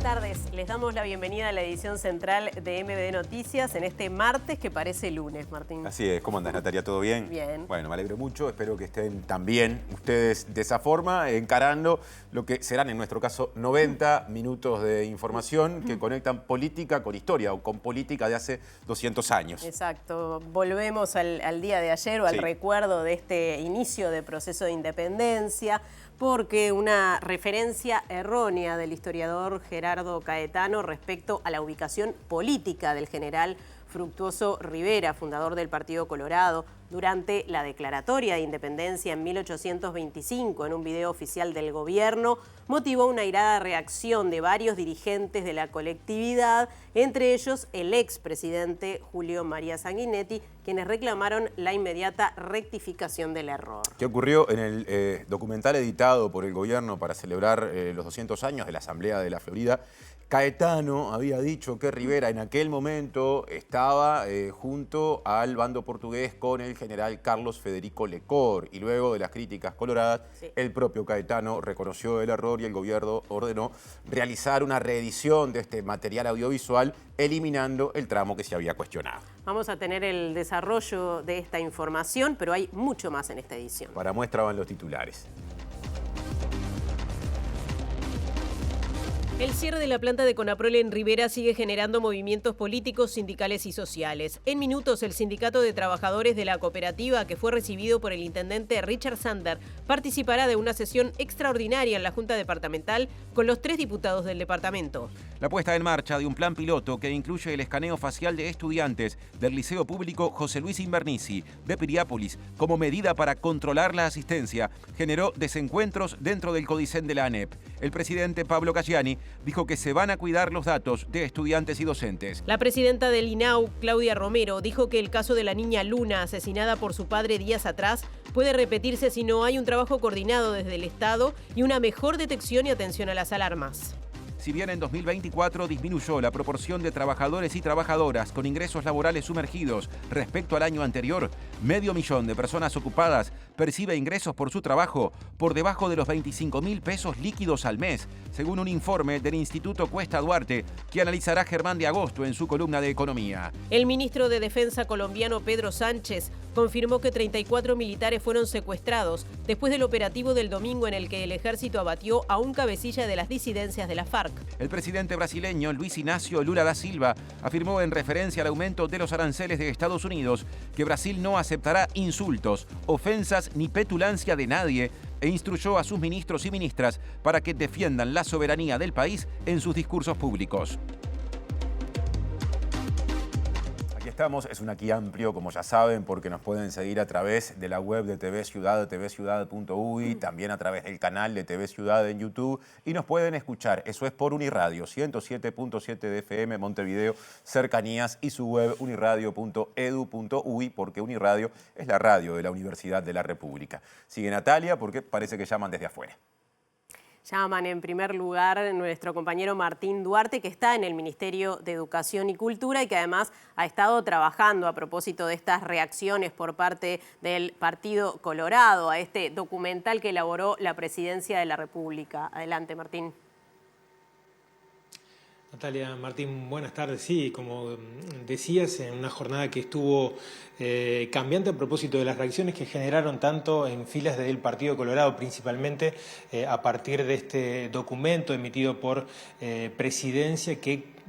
tardes. Les damos la bienvenida a la edición central de MBD Noticias en este martes que parece lunes, Martín. Así es. ¿Cómo andás, Natalia? ¿Todo bien? Bien. Bueno, me alegro mucho. Espero que estén también ustedes de esa forma, encarando lo que serán, en nuestro caso, 90 minutos de información que conectan política con historia o con política de hace 200 años. Exacto. Volvemos al día de ayer o al recuerdo de este inicio de proceso de independencia, porque una referencia errónea del historiador Gerardo Caetano respecto a la ubicación política del general Fructuoso Rivera, fundador del Partido Colorado, durante la declaratoria de independencia en 1825, en un video oficial del gobierno, motivó una airada reacción de varios dirigentes de la colectividad, entre ellos el expresidente Julio María Sanguinetti, quienes reclamaron la inmediata rectificación del error. ¿Qué ocurrió en el documental editado por el gobierno para celebrar los 200 años de la Asamblea de la Florida? Caetano había dicho que Rivera en aquel momento estaba junto al bando portugués con el general Carlos Federico Lecor, y luego de las críticas coloradas, el propio Caetano reconoció el error y el gobierno ordenó realizar una reedición de este material audiovisual, eliminando el tramo que se había cuestionado. Vamos a tener el desarrollo de esta información, pero hay mucho más en esta edición. Para muestra van los titulares. El cierre de la planta de Conaprol en Rivera sigue generando movimientos políticos, sindicales y sociales. En minutos, el Sindicato de Trabajadores de la Cooperativa, que fue recibido por el intendente Richard Sander, participará de una sesión extraordinaria en la Junta Departamental con los 3 diputados del departamento. La puesta en marcha de un plan piloto que incluye el escaneo facial de estudiantes del Liceo Público José Luis Invernici de Piriápolis como medida para controlar la asistencia generó desencuentros dentro del Codicen de la ANEP. El presidente Pablo Caggiani dijo que se van a cuidar los datos de estudiantes y docentes. La presidenta del INAU, Claudia Romero, dijo que el caso de la niña Luna, asesinada por su padre días atrás, puede repetirse si no hay un trabajo coordinado desde el Estado y una mejor detección y atención a las alarmas. Si bien en 2024 disminuyó la proporción de trabajadores y trabajadoras con ingresos laborales sumergidos respecto al año anterior, 500.000 de personas ocupadas percibe ingresos por su trabajo por debajo de los 25.000 pesos líquidos al mes, según un informe del Instituto Cuesta Duarte que analizará Germán de Agosto en su columna de Economía. El ministro de Defensa colombiano Pedro Sánchez confirmó que 34 militares fueron secuestrados después del operativo del domingo en el que el ejército abatió a un cabecilla de las disidencias de la FARC. El presidente brasileño Luis Inácio Lula da Silva afirmó en referencia al aumento de los aranceles de Estados Unidos que Brasil no aceptará insultos, ofensas ni petulancia de nadie e instruyó a sus ministros y ministras para que defiendan la soberanía del país en sus discursos públicos. Estamos, es un aquí amplio, como ya saben, porque nos pueden seguir a través de la web de TV Ciudad, tvciudad.uy, también a través del canal de TV Ciudad en YouTube, y nos pueden escuchar, eso es por Uniradio, 107.7 de FM Montevideo, cercanías, y su web uniradio.edu.uy, porque Uniradio es la radio de la Universidad de la República. Sigue Natalia, porque parece que llaman desde afuera. Llaman en primer lugar nuestro compañero Martín Duarte, que está en el Ministerio de Educación y Cultura y que además ha estado trabajando a propósito de estas reacciones por parte del Partido Colorado a este documental que elaboró la Presidencia de la República. Adelante, Martín. Natalia, Martín, buenas tardes. Sí, como decías, en una jornada que estuvo cambiante a propósito de las reacciones que generaron tanto en filas del Partido Colorado, principalmente a partir de este documento emitido por Presidencia que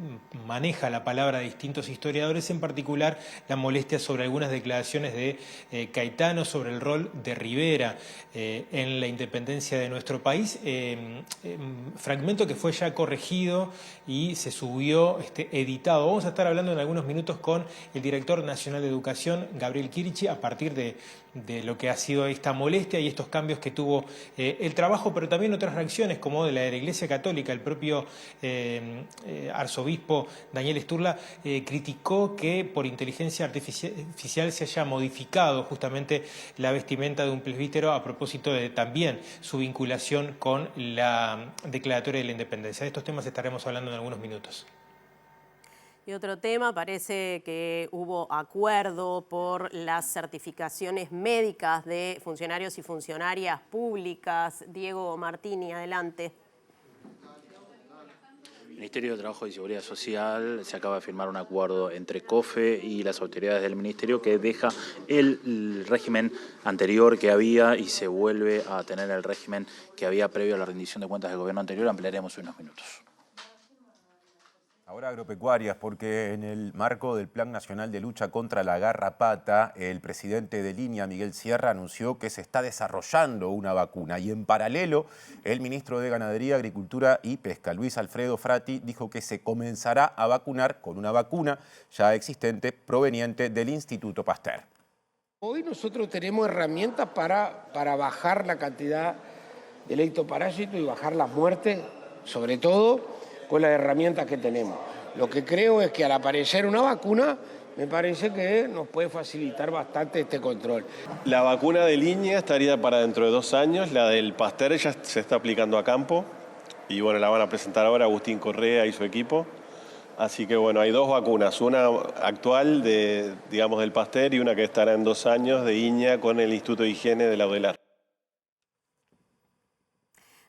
maneja la palabra de distintos historiadores, en particular la molestia sobre algunas declaraciones de Caetano sobre el rol de Rivera en la independencia de nuestro país, fragmento que fue ya corregido y se subió editado. Vamos a estar hablando en algunos minutos con el director nacional de Educación, Gabriel Kirichi, a partir de lo que ha sido esta molestia y estos cambios que tuvo el trabajo, pero también otras reacciones como de la Iglesia Católica. El propio arzobispo Daniel Sturla criticó que por inteligencia artificial se haya modificado justamente la vestimenta de un presbítero a propósito de también su vinculación con la declaratoria de la independencia. De estos temas estaremos hablando en algunos minutos. Y otro tema, parece que hubo acuerdo por las certificaciones médicas de funcionarios y funcionarias públicas. Diego Martini, adelante. Ministerio de Trabajo y Seguridad Social se acaba de firmar un acuerdo entre COFE y las autoridades del Ministerio que deja el régimen anterior que había y se vuelve a tener el régimen que había previo a la rendición de cuentas del gobierno anterior. Ampliaremos en unos minutos. Ahora agropecuarias, porque en el marco del Plan Nacional de Lucha contra la Garrapata, el presidente de Línea, Miguel Sierra, anunció que se está desarrollando una vacuna. Y en paralelo, el ministro de Ganadería, Agricultura y Pesca, Luis Alfredo Frati, dijo que se comenzará a vacunar con una vacuna ya existente proveniente del Instituto Pasteur. Hoy nosotros tenemos herramientas para bajar la cantidad de leptoparásitos y bajar las muertes, sobre todo con las herramientas que tenemos. Lo que creo es que al aparecer una vacuna, me parece que nos puede facilitar bastante este control. La vacuna de línea estaría para dentro de 2 años, la del Pasteur ya se está aplicando a campo y bueno, la van a presentar ahora Agustín Correa y su equipo. Así que bueno, hay 2 vacunas, una actual del Pasteur y una que estará en 2 años de Iña con el Instituto de Higiene de la UDELAR.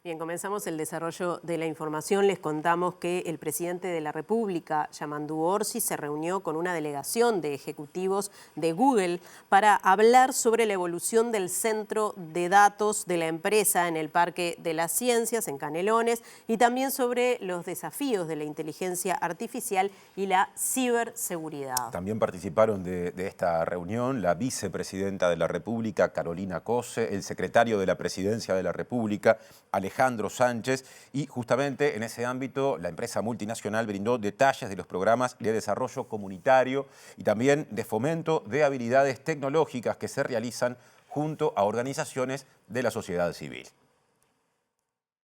Bien, comenzamos el desarrollo de la información. Les contamos que el presidente de la República, Yamandu Orsi, se reunió con una delegación de ejecutivos de Google para hablar sobre la evolución del centro de datos de la empresa en el Parque de las Ciencias, en Canelones, y también sobre los desafíos de la inteligencia artificial y la ciberseguridad. También participaron de esta reunión la vicepresidenta de la República, Carolina Cose, el secretario de la Presidencia de la República, Alejandro Sánchez, y justamente en ese ámbito la empresa multinacional brindó detalles de los programas de desarrollo comunitario y también de fomento de habilidades tecnológicas que se realizan junto a organizaciones de la sociedad civil.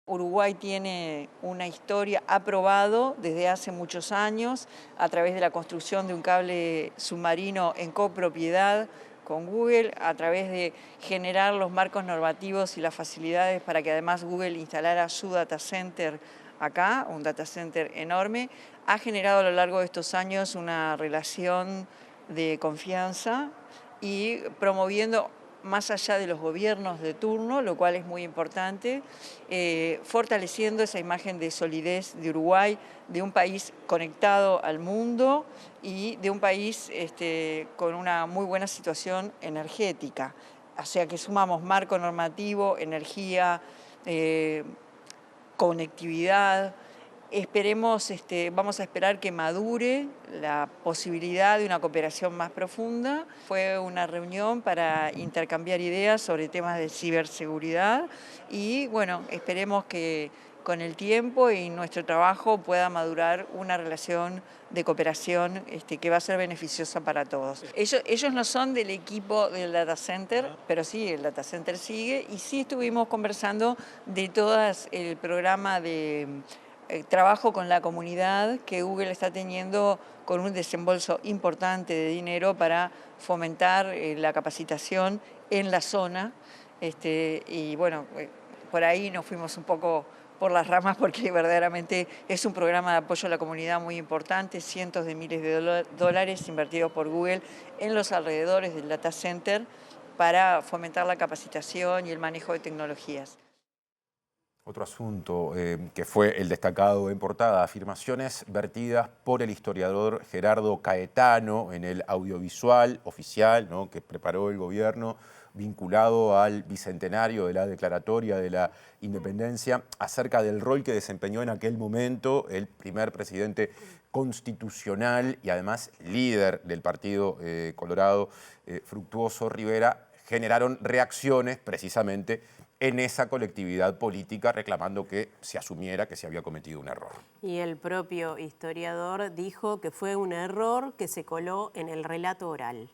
Uruguay tiene una historia, ha probado desde hace muchos años a través de la construcción de un cable submarino en copropiedad con Google, a través de generar los marcos normativos y las facilidades para que además Google instalara su data center acá, un data center enorme, ha generado a lo largo de estos años una relación de confianza y promoviendo más allá de los gobiernos de turno, lo cual es muy importante, fortaleciendo esa imagen de solidez de Uruguay, de un país conectado al mundo y de un país con una muy buena situación energética. O sea que sumamos marco normativo, energía, conectividad. Esperemos, vamos a esperar que madure la posibilidad de una cooperación más profunda. Fue una reunión para intercambiar ideas sobre temas de ciberseguridad y bueno, esperemos que con el tiempo y nuestro trabajo pueda madurar una relación de cooperación que va a ser beneficiosa para todos. Ellos no son del equipo del data center, pero sí, el data center sigue y sí estuvimos conversando de todo el programa de trabajo con la comunidad que Google está teniendo con un desembolso importante de dinero para fomentar la capacitación en la zona. Y bueno, por ahí nos fuimos un poco por las ramas porque verdaderamente es un programa de apoyo a la comunidad muy importante, cientos de miles de dólares invertidos por Google en los alrededores del data center para fomentar la capacitación y el manejo de tecnologías. Otro asunto que fue el destacado en portada, afirmaciones vertidas por el historiador Gerardo Caetano en el audiovisual oficial, ¿no?, que preparó el gobierno vinculado al bicentenario de la Declaratoria de la Independencia, acerca del rol que desempeñó en aquel momento el primer presidente constitucional y además líder del Partido Colorado, Fructuoso Rivera. Generaron reacciones precisamente en esa colectividad política reclamando que se asumiera que se había cometido un error. Y el propio historiador dijo que fue un error que se coló en el relato oral.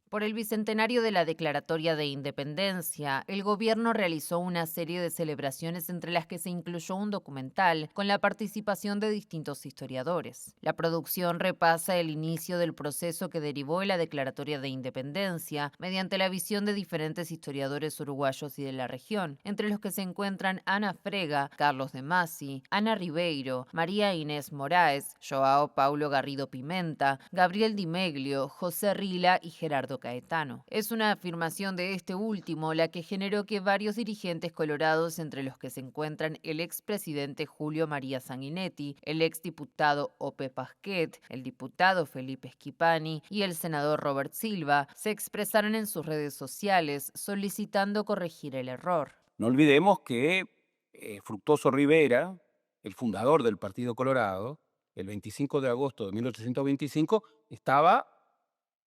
Por el bicentenario de la Declaratoria de Independencia, el gobierno realizó una serie de celebraciones entre las que se incluyó un documental con la participación de distintos historiadores. La producción repasa el inicio del proceso que derivó en la Declaratoria de Independencia mediante la visión de diferentes historiadores uruguayos y de la región, entre los que se encuentran Ana Frega, Carlos de Masi, Ana Ribeiro, María Inés Moraes, Joao Paulo Garrido Pimenta, Gabriel Di Meglio, José Rila y Gerardo Gerardo Caetano. Es una afirmación de este último la que generó que varios dirigentes colorados, entre los que se encuentran el expresidente Julio María Sanguinetti, el exdiputado Ope Pasquet, el diputado Felipe Schipani y el senador Robert Silva, se expresaron en sus redes sociales solicitando corregir el error. No olvidemos que Fructuoso Rivera, el fundador del Partido Colorado, el 25 de agosto de 1825, estaba,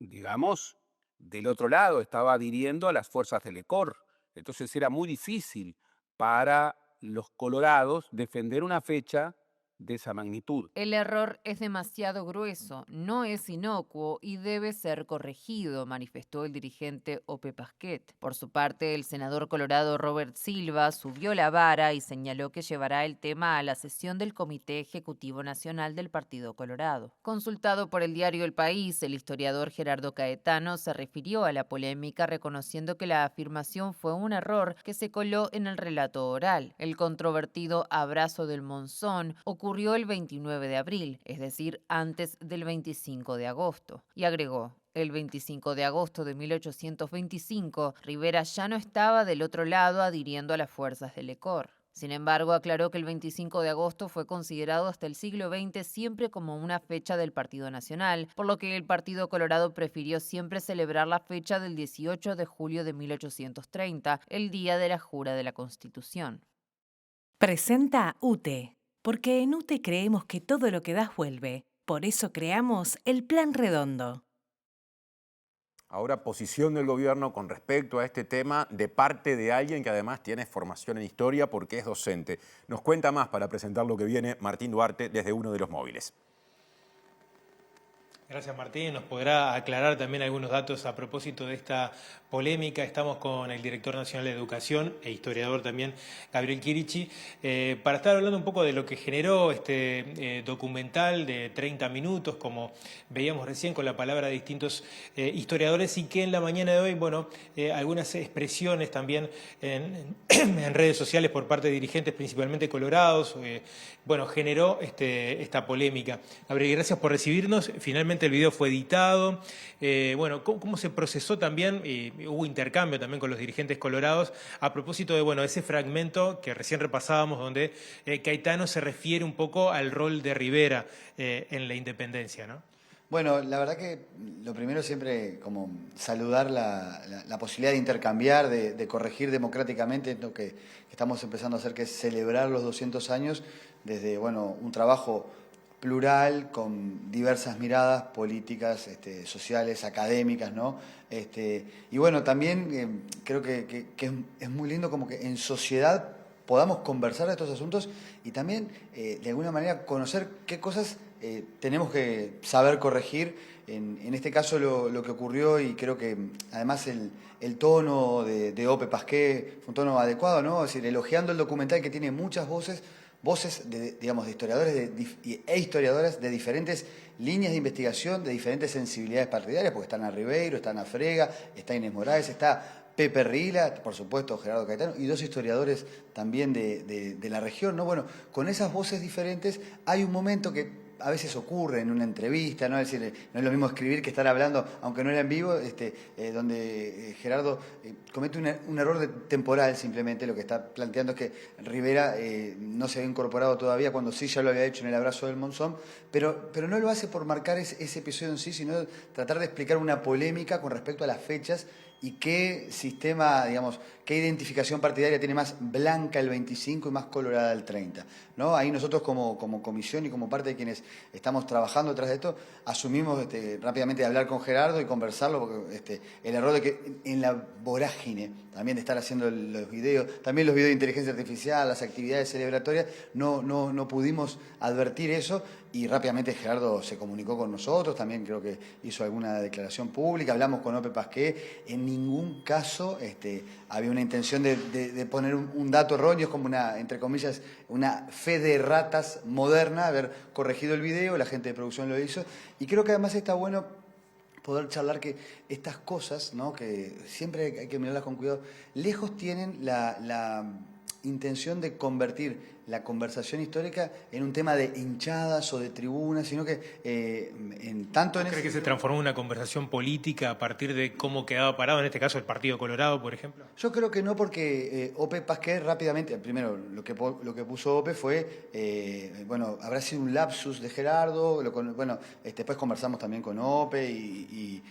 digamos, del otro lado, estaba adhiriendo a las fuerzas del ECOR. Entonces era muy difícil para los colorados defender una fecha de esa magnitud. El error es demasiado grueso, no es inocuo y debe ser corregido, manifestó el dirigente Ope Pasquet. Por su parte, el senador colorado Robert Silva subió la vara y señaló que llevará el tema a la sesión del Comité Ejecutivo Nacional del Partido Colorado. Consultado por el diario El País, el historiador Gerardo Caetano se refirió a la polémica reconociendo que la afirmación fue un error que se coló en el relato oral. El controvertido abrazo del Monzón ocurrió el 29 de abril, es decir, antes del 25 de agosto. Y agregó, el 25 de agosto de 1825, Rivera ya no estaba del otro lado adhiriendo a las fuerzas del ECOR. Sin embargo, aclaró que el 25 de agosto fue considerado hasta el siglo XX siempre como una fecha del Partido Nacional, por lo que el Partido Colorado prefirió siempre celebrar la fecha del 18 de julio de 1830, el día de la jura de la Constitución. Presenta UTE. Porque en UTE creemos que todo lo que das vuelve. Por eso creamos el Plan Redondo. Ahora, posición del gobierno con respecto a este tema de parte de alguien que además tiene formación en historia porque es docente. Nos cuenta más para presentar lo que viene Martín Duarte desde uno de los móviles. Gracias, Martín. Nos podrá aclarar también algunos datos a propósito de esta polémica. Estamos con el director nacional de Educación e historiador también, Gabriel Chirichi, para estar hablando un poco de lo que generó este documental de 30 minutos, como veíamos recién con la palabra de distintos historiadores, y que en la mañana de hoy, bueno, algunas expresiones también en redes sociales por parte de dirigentes, principalmente colorados, bueno, generó esta polémica. Gabriel, gracias por recibirnos. Finalmente el video fue editado. Bueno, ¿cómo se procesó también? Hubo intercambio también con los dirigentes colorados a propósito de, bueno, ese fragmento que recién repasábamos donde Caetano se refiere un poco al rol de Rivera en la independencia, ¿no? Bueno, la verdad que lo primero siempre como saludar la posibilidad de intercambiar, de corregir democráticamente lo que estamos empezando a hacer, que es celebrar los 200 años desde, bueno, un trabajo plural, con diversas miradas políticas, sociales, académicas, ¿no? Y bueno, también creo que es muy lindo como que en sociedad podamos conversar de estos asuntos y también, de alguna manera, conocer qué cosas tenemos que saber corregir. En este caso lo que ocurrió, y creo que además el tono de Ope Pasquet fue un tono adecuado, ¿no? Es decir, elogiando el documental que tiene muchas voces de historiadores e historiadoras de diferentes líneas de investigación, de diferentes sensibilidades partidarias, porque están a Ribeiro, está Ana Frega, está Inés Morales, está Pepe Rila, por supuesto Gerardo Caetano, y dos historiadores también de la región, ¿no? Bueno, con esas voces diferentes hay un momento que a veces ocurre en una entrevista, ¿no? Es decir, no es lo mismo escribir que estar hablando, aunque no era en vivo, donde Gerardo comete un error temporal simplemente. Lo que está planteando es que Rivera no se había incorporado todavía, cuando sí ya lo había hecho en el abrazo del Monzón, pero no lo hace por marcar ese episodio en sí, sino tratar de explicar una polémica con respecto a las fechas y qué sistema, digamos, qué identificación partidaria tiene más blanca el 25 y más colorada el 30, ¿no? Ahí nosotros como comisión y como parte de quienes estamos trabajando detrás de esto, asumimos rápidamente de hablar con Gerardo y conversarlo, porque el error de que en la vorágine también de estar haciendo los videos, también los videos de inteligencia artificial, las actividades celebratorias, no pudimos advertir eso, y rápidamente Gerardo se comunicó con nosotros, también creo que hizo alguna declaración pública, hablamos con Ope Pasquet, en ningún caso había una intención de poner un dato erróneo, es como entre comillas, una fe de ratas moderna, haber corregido el video, la gente de producción lo hizo, y creo que además está bueno poder charlar que estas cosas, ¿no? Que siempre hay que mirarlas con cuidado, lejos tienen intención de convertir la conversación histórica en un tema de hinchadas o de tribunas, sino que ¿Cree que se transformó en una conversación política a partir de cómo quedaba parado, en este caso, el Partido Colorado, por ejemplo? Yo creo que no, porque Ope Pasquer rápidamente, primero lo que puso Ope fue, habrá sido un lapsus de Gerardo, después conversamos también con Ope y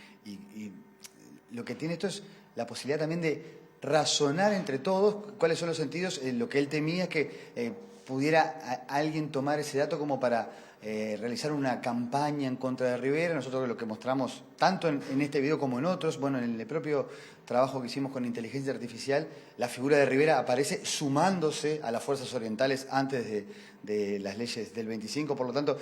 lo que tiene esto es la posibilidad también de razonar entre todos cuáles son los sentidos. Lo que él temía es que pudiera alguien tomar ese dato como para realizar una campaña en contra de Rivera. Nosotros lo que mostramos, tanto en este video como en otros, en el propio trabajo que hicimos con inteligencia artificial, la figura de Rivera aparece sumándose a las fuerzas orientales antes de las leyes del 25, por lo tanto,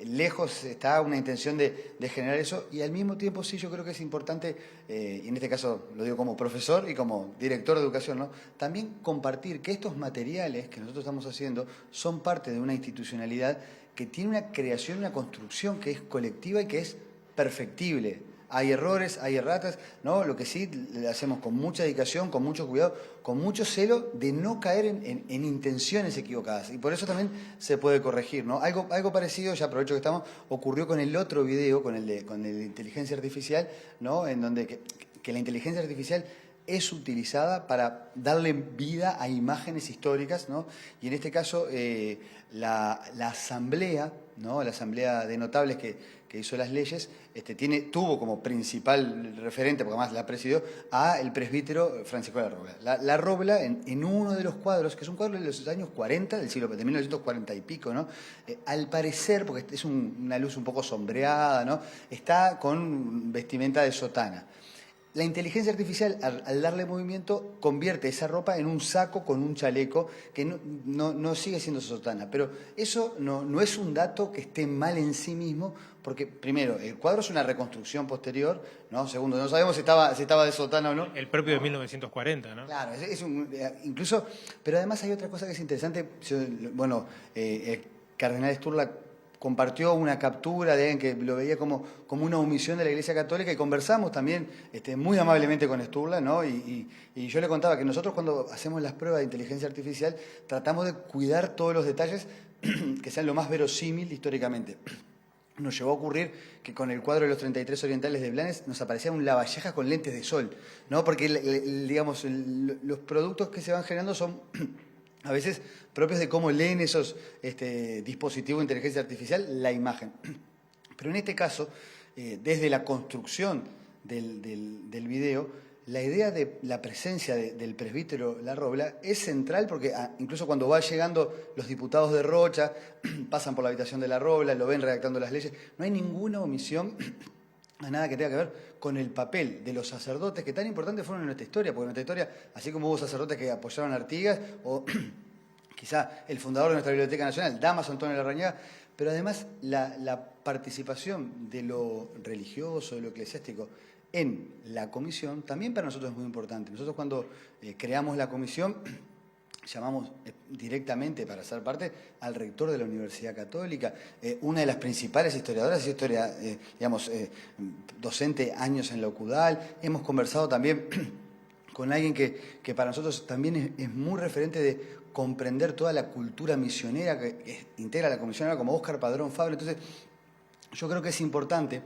lejos está una intención de generar eso, y al mismo tiempo sí yo creo que es importante, y en este caso lo digo como profesor y como director de educación, ¿no?, también compartir que estos materiales que nosotros estamos haciendo son parte de una institucionalidad que tiene una creación, una construcción que es colectiva y que es perfectible. Hay errores, hay erratas, ¿no? Lo que sí le hacemos con mucha dedicación, con mucho cuidado, con mucho celo de no caer en intenciones equivocadas. Y por eso también se puede corregir, ¿no? Algo parecido, ya aprovecho que estamos, ocurrió con el otro video, con el de inteligencia artificial, ¿no?, en donde que la inteligencia artificial es utilizada para darle vida a imágenes históricas, ¿no? Y en este caso la asamblea, ¿no?, la asamblea de notables que hizo las leyes, tuvo como principal referente, porque además la presidió, a el presbítero Francisco La Robla. La Robla, en uno de los cuadros, que es un cuadro de los años 40, de 1940 y pico, ¿no?, al parecer, porque es una luz un poco sombreada, ¿no?, está con vestimenta de sotana. La inteligencia artificial, al darle movimiento, convierte esa ropa en un saco con un chaleco que no sigue siendo sotana. Pero eso no es un dato que esté mal en sí mismo, porque, primero, el cuadro es una reconstrucción posterior, ¿no? Segundo, no sabemos si estaba de sotana o no. El propio de 1940, ¿no? Claro, incluso... Pero además hay otra cosa que es interesante. El cardenal Sturla compartió una captura de alguien que lo veía como una omisión de la Iglesia Católica, y conversamos también muy amablemente con Sturla, ¿no? Y yo le contaba que nosotros, cuando hacemos las pruebas de inteligencia artificial, tratamos de cuidar todos los detalles que sean lo más verosímil históricamente. Nos llegó a ocurrir que con el cuadro de los 33 orientales de Blanes nos aparecía un lavallejas con lentes de sol, ¿no? Porque los productos que se van generando son a veces propios de cómo leen esos dispositivos de inteligencia artificial la imagen. Pero en este caso, desde la construcción del video, la idea de la presencia del presbítero La Robla es central, porque incluso cuando va llegando los diputados de Rocha, pasan por la habitación de La Robla, lo ven redactando las leyes, no hay ninguna omisión a nada que tenga que ver con el papel de los sacerdotes, que tan importantes fueron en nuestra historia, porque en nuestra historia, así como hubo sacerdotes que apoyaron a Artigas, o quizá el fundador de nuestra Biblioteca Nacional, Damaso Antonio Larrañaga, pero además la participación de lo religioso, de lo eclesiástico en la comisión, también para nosotros es muy importante. Nosotros, cuando creamos la comisión, llamamos directamente para ser parte al rector de la Universidad Católica, una de las principales historiadoras, docente años en la UCUDAL. Hemos conversado también con alguien que para nosotros también es muy referente de comprender toda la cultura misionera que integra la comisión, como Óscar Padrón Fabio. Entonces, yo creo que es importante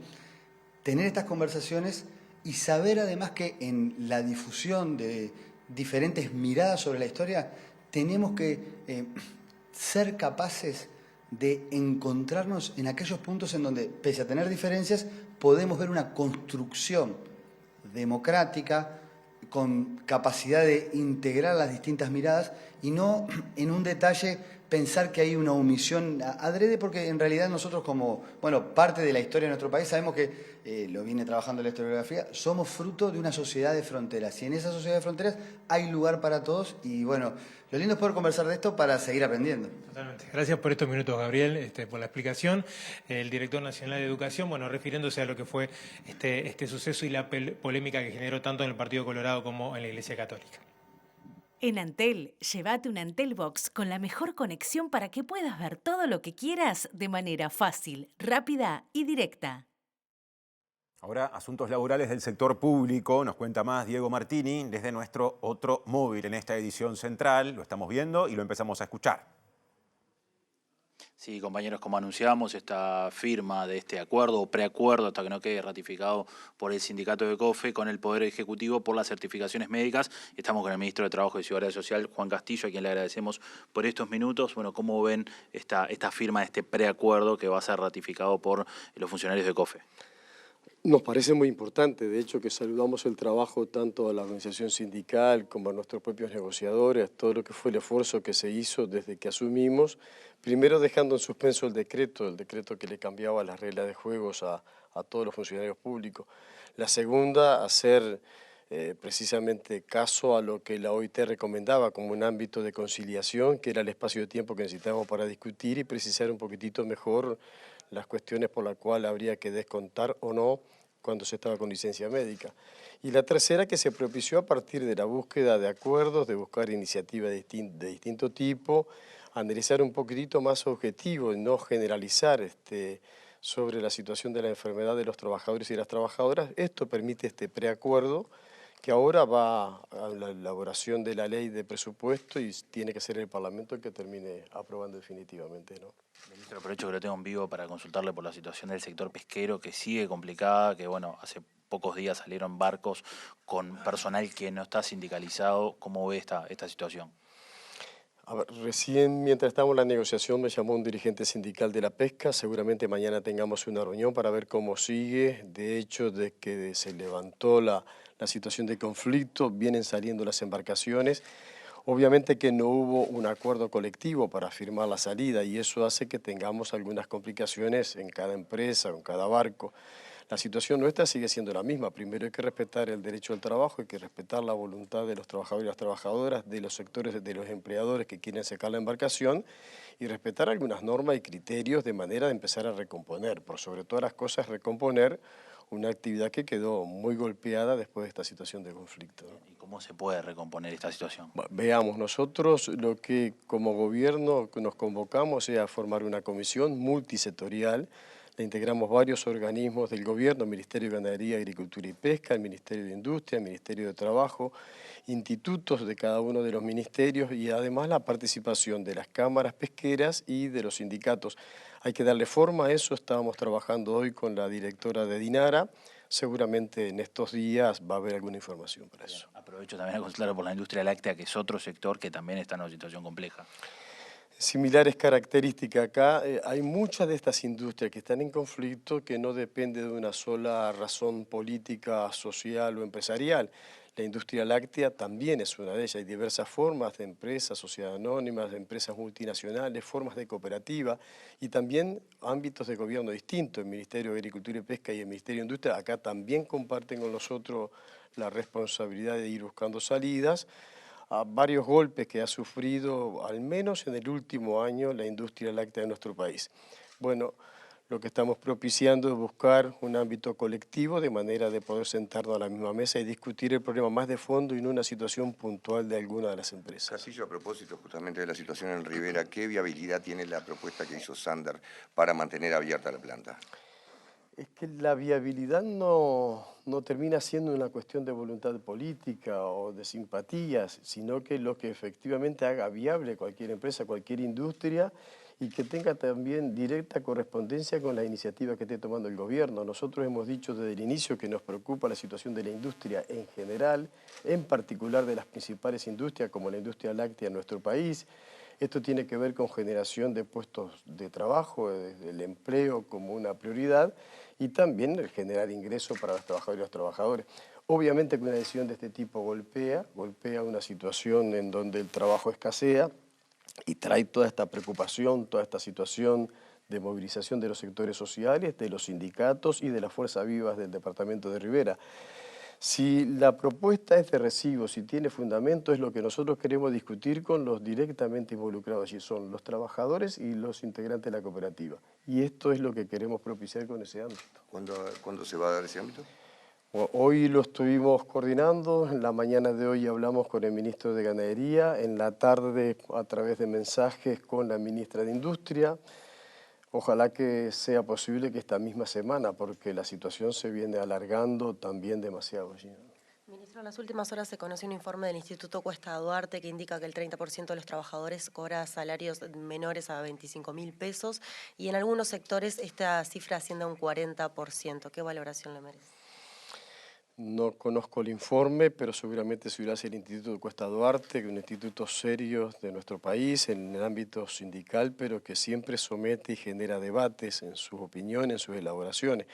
tener estas conversaciones y saber además que en la difusión de diferentes miradas sobre la historia tenemos que ser capaces de encontrarnos en aquellos puntos en donde, pese a tener diferencias, podemos ver una construcción democrática con capacidad de integrar las distintas miradas, y no en un detalle pensar que hay una omisión adrede, porque en realidad nosotros, como parte de la historia de nuestro país, sabemos que, lo viene trabajando la historiografía, somos fruto de una sociedad de fronteras, y en esa sociedad de fronteras hay lugar para todos, y lo lindo es poder conversar de esto para seguir aprendiendo. Totalmente. Gracias por estos minutos, Gabriel, por la explicación. El director nacional de Educación, refiriéndose a lo que fue este suceso y la polémica que generó tanto en el Partido Colorado como en la Iglesia Católica. En Antel, llévate un Antel Box con la mejor conexión para que puedas ver todo lo que quieras de manera fácil, rápida y directa. Ahora, asuntos laborales del sector público, nos cuenta más Diego Martini desde nuestro otro móvil en esta edición central. Lo estamos viendo y lo empezamos a escuchar. Sí, compañeros, como anunciamos, esta firma de este acuerdo o preacuerdo hasta que no quede ratificado por el sindicato de COFE con el Poder Ejecutivo por las certificaciones médicas. Estamos con el ministro de Trabajo y Seguridad Social, Juan Castillo, a quien le agradecemos por estos minutos. Bueno, ¿cómo ven esta firma de este preacuerdo que va a ser ratificado por los funcionarios de COFE? Nos parece muy importante, de hecho, que saludamos el trabajo tanto a la organización sindical como a nuestros propios negociadores, todo lo que fue el esfuerzo que se hizo desde que asumimos, primero dejando en suspenso el decreto que le cambiaba las reglas de juegos a todos los funcionarios públicos. La segunda, hacer precisamente caso a lo que la OIT recomendaba como un ámbito de conciliación, que era el espacio de tiempo que necesitábamos para discutir y precisar un poquitito mejor las cuestiones por las cuales habría que descontar o no cuando se estaba con licencia médica. Y la tercera, que se propició a partir de la búsqueda de acuerdos, de buscar iniciativas de distinto tipo, analizar un poquitito más objetivo y no generalizar sobre la situación de la enfermedad de los trabajadores y las trabajadoras. Esto permite este preacuerdo que ahora va a la elaboración de la ley de presupuesto y tiene que ser el Parlamento el que termine aprobando definitivamente, ¿no? Ministro, aprovecho que lo tengo en vivo para consultarle por la situación del sector pesquero, que sigue complicada, que bueno, hace pocos días salieron barcos con personal que no está sindicalizado. ¿Cómo ve esta situación? A ver, recién mientras estábamos en la negociación me llamó un dirigente sindical de la pesca, seguramente mañana tengamos una reunión para ver cómo sigue. De hecho, de que se levantó la situación de conflicto, vienen saliendo las embarcaciones. Obviamente que no hubo un acuerdo colectivo para firmar la salida y eso hace que tengamos algunas complicaciones en cada empresa o en cada barco. La situación nuestra sigue siendo la misma. Primero hay que respetar el derecho al trabajo, hay que respetar la voluntad de los trabajadores y las trabajadoras, de los sectores, de los empleadores que quieren sacar la embarcación y respetar algunas normas y criterios de manera de empezar a recomponer. Por sobre todas las cosas, recomponer una actividad que quedó muy golpeada después de esta situación de conflicto, ¿no? ¿Y cómo se puede recomponer esta situación? Veamos, nosotros lo que como gobierno nos convocamos es a formar una comisión multisectorial. Le integramos varios organismos del gobierno, el Ministerio de Ganadería, Agricultura y Pesca, el Ministerio de Industria, el Ministerio de Trabajo, institutos de cada uno de los ministerios y además la participación de las cámaras pesqueras y de los sindicatos. Hay que darle forma a eso, estábamos trabajando hoy con la directora de Dinara, seguramente en estos días va a haber alguna información para eso. Aprovecho también a consultarlo por la industria láctea, que es otro sector que también está en una situación compleja. Similares características acá, hay muchas de estas industrias que están en conflicto que no depende de una sola razón política, social o empresarial. La industria láctea también es una de ellas, hay diversas formas de empresas, sociedades anónimas, de empresas multinacionales, formas de cooperativa y también ámbitos de gobierno distintos. El Ministerio de Agricultura y Pesca y el Ministerio de Industria acá también comparten con nosotros la responsabilidad de ir buscando salidas a varios golpes que ha sufrido, al menos en el último año, la industria láctea de nuestro país. Bueno, lo que estamos propiciando es buscar un ámbito colectivo de manera de poder sentarnos a la misma mesa y discutir el problema más de fondo y no una situación puntual de alguna de las empresas. Castillo, a propósito justamente de la situación en Rivera, ¿qué viabilidad tiene la propuesta que hizo Sander para mantener abierta la planta? Es que la viabilidad no termina siendo una cuestión de voluntad política o de simpatías, sino que lo que efectivamente haga viable cualquier empresa, cualquier industria y que tenga también directa correspondencia con la iniciativa que esté tomando el gobierno. Nosotros hemos dicho desde el inicio que nos preocupa la situación de la industria en general, en particular de las principales industrias como la industria láctea en nuestro país. Esto tiene que ver con generación de puestos de trabajo, el empleo como una prioridad y también el generar ingresos para los trabajadores y los trabajadores. Obviamente que una decisión de este tipo golpea una situación en donde el trabajo escasea y trae toda esta preocupación, toda esta situación de movilización de los sectores sociales, de los sindicatos y de las fuerzas vivas del departamento de Rivera. Si la propuesta es de recibo, si tiene fundamento, es lo que nosotros queremos discutir con los directamente involucrados, y son los trabajadores y los integrantes de la cooperativa. Y esto es lo que queremos propiciar con ese ámbito. ¿Cuándo se va a dar ese ámbito? Hoy lo estuvimos coordinando, en la mañana de hoy hablamos con el ministro de Ganadería, en la tarde a través de mensajes con la ministra de Industria. Ojalá que sea posible que esta misma semana, porque la situación se viene alargando también demasiado. ¿Sí? Ministro, en las últimas horas se conoció un informe del Instituto Cuesta Duarte que indica que el 30% de los trabajadores cobra salarios menores a 25.000 pesos y en algunos sectores esta cifra asciende a un 40%. ¿Qué valoración le merece? No conozco el informe, pero seguramente se hubiera el Instituto Cuesta Duarte, que es un instituto serio de nuestro país en el ámbito sindical, pero que siempre somete y genera debates en sus opiniones, en sus elaboraciones.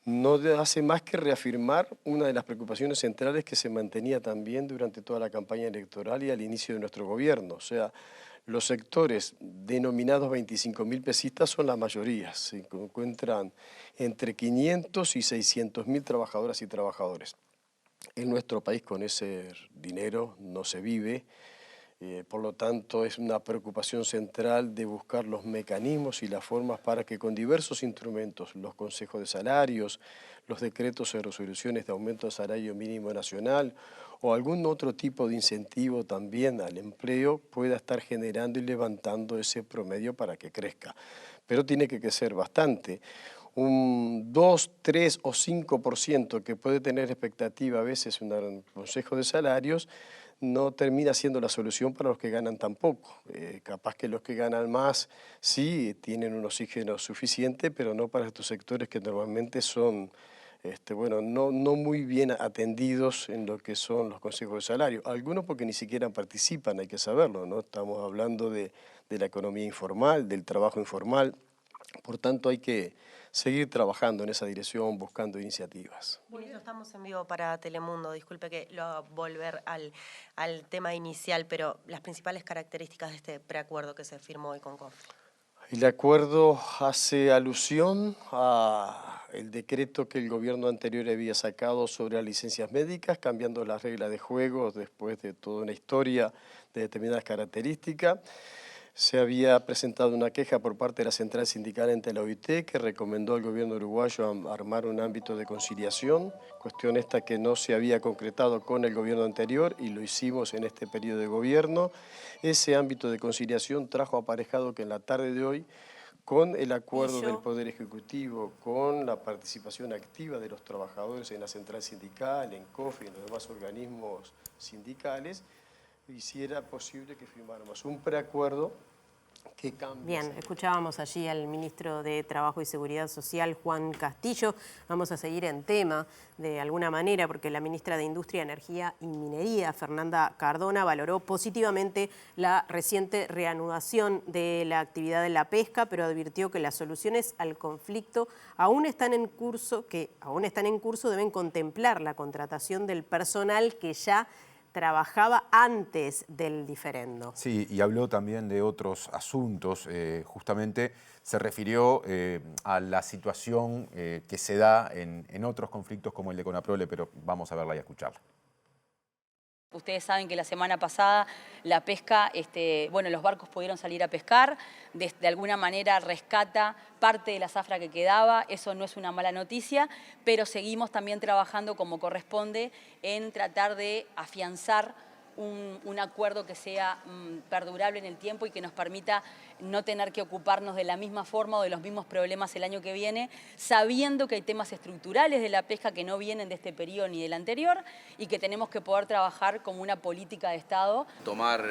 No hace más que reafirmar una de las preocupaciones centrales que se mantenía también durante toda la campaña electoral y al inicio de nuestro gobierno. O sea, los sectores denominados 25.000 pesistas son la mayoría. Se encuentran entre 500 y 600.000 trabajadoras y trabajadores. En nuestro país con ese dinero no se vive. Por lo tanto, es una preocupación central de buscar los mecanismos y las formas para que con diversos instrumentos, los consejos de salarios, los decretos de resoluciones de aumento del salario mínimo nacional o algún otro tipo de incentivo también al empleo pueda estar generando y levantando ese promedio para que crezca. Pero tiene que crecer bastante. Un 2, 3 o 5% que puede tener expectativa a veces un consejo de salarios, no termina siendo la solución para los que ganan tan poco. Capaz que los que ganan más sí tienen un oxígeno suficiente, pero no para estos sectores que normalmente son no muy bien atendidos en lo que son los consejos de salario. Algunos porque ni siquiera participan, hay que saberlo, ¿no? Estamos hablando de la economía informal, del trabajo informal. Por tanto, hay que seguir trabajando en esa dirección, buscando iniciativas. Ministro, estamos en vivo para Telemundo. Disculpe que lo haga volver al tema inicial, pero las principales características de este preacuerdo que se firmó hoy con COFE. El acuerdo hace alusión al decreto que el gobierno anterior había sacado sobre las licencias médicas, cambiando las reglas de juego después de toda una historia de determinadas características. Se había presentado una queja por parte de la Central Sindical ante la OIT que recomendó al gobierno uruguayo armar un ámbito de conciliación, cuestión esta que no se había concretado con el gobierno anterior y lo hicimos en este periodo de gobierno. Ese ámbito de conciliación trajo aparejado que en la tarde de hoy, con el acuerdo del Poder Ejecutivo, con la participación activa de los trabajadores en la Central Sindical, en COFE y en los demás organismos sindicales, hiciera posible que firmáramos un preacuerdo que cambie. Bien, escuchábamos allí al ministro de Trabajo y Seguridad Social, Juan Castillo. Vamos a seguir en tema de alguna manera porque la ministra de Industria, Energía y Minería, Fernanda Cardona, valoró positivamente la reciente reanudación de la actividad de la pesca, pero advirtió que las soluciones al conflicto aún están en curso, deben contemplar la contratación del personal que ya trabajaba antes del diferendo. Sí, y habló también de otros asuntos. Justamente se refirió a la situación que se da en otros conflictos como el de Conaprole, pero vamos a verla y a escucharla. Ustedes saben que la semana pasada la pesca, los barcos pudieron salir a pescar, de alguna manera rescata parte de la zafra que quedaba, eso no es una mala noticia, pero seguimos también trabajando como corresponde en tratar de afianzar un acuerdo que sea perdurable en el tiempo y que nos permita no tener que ocuparnos de la misma forma o de los mismos problemas el año que viene, sabiendo que hay temas estructurales de la pesca que no vienen de este periodo ni del anterior y que tenemos que poder trabajar como una política de Estado. Tomar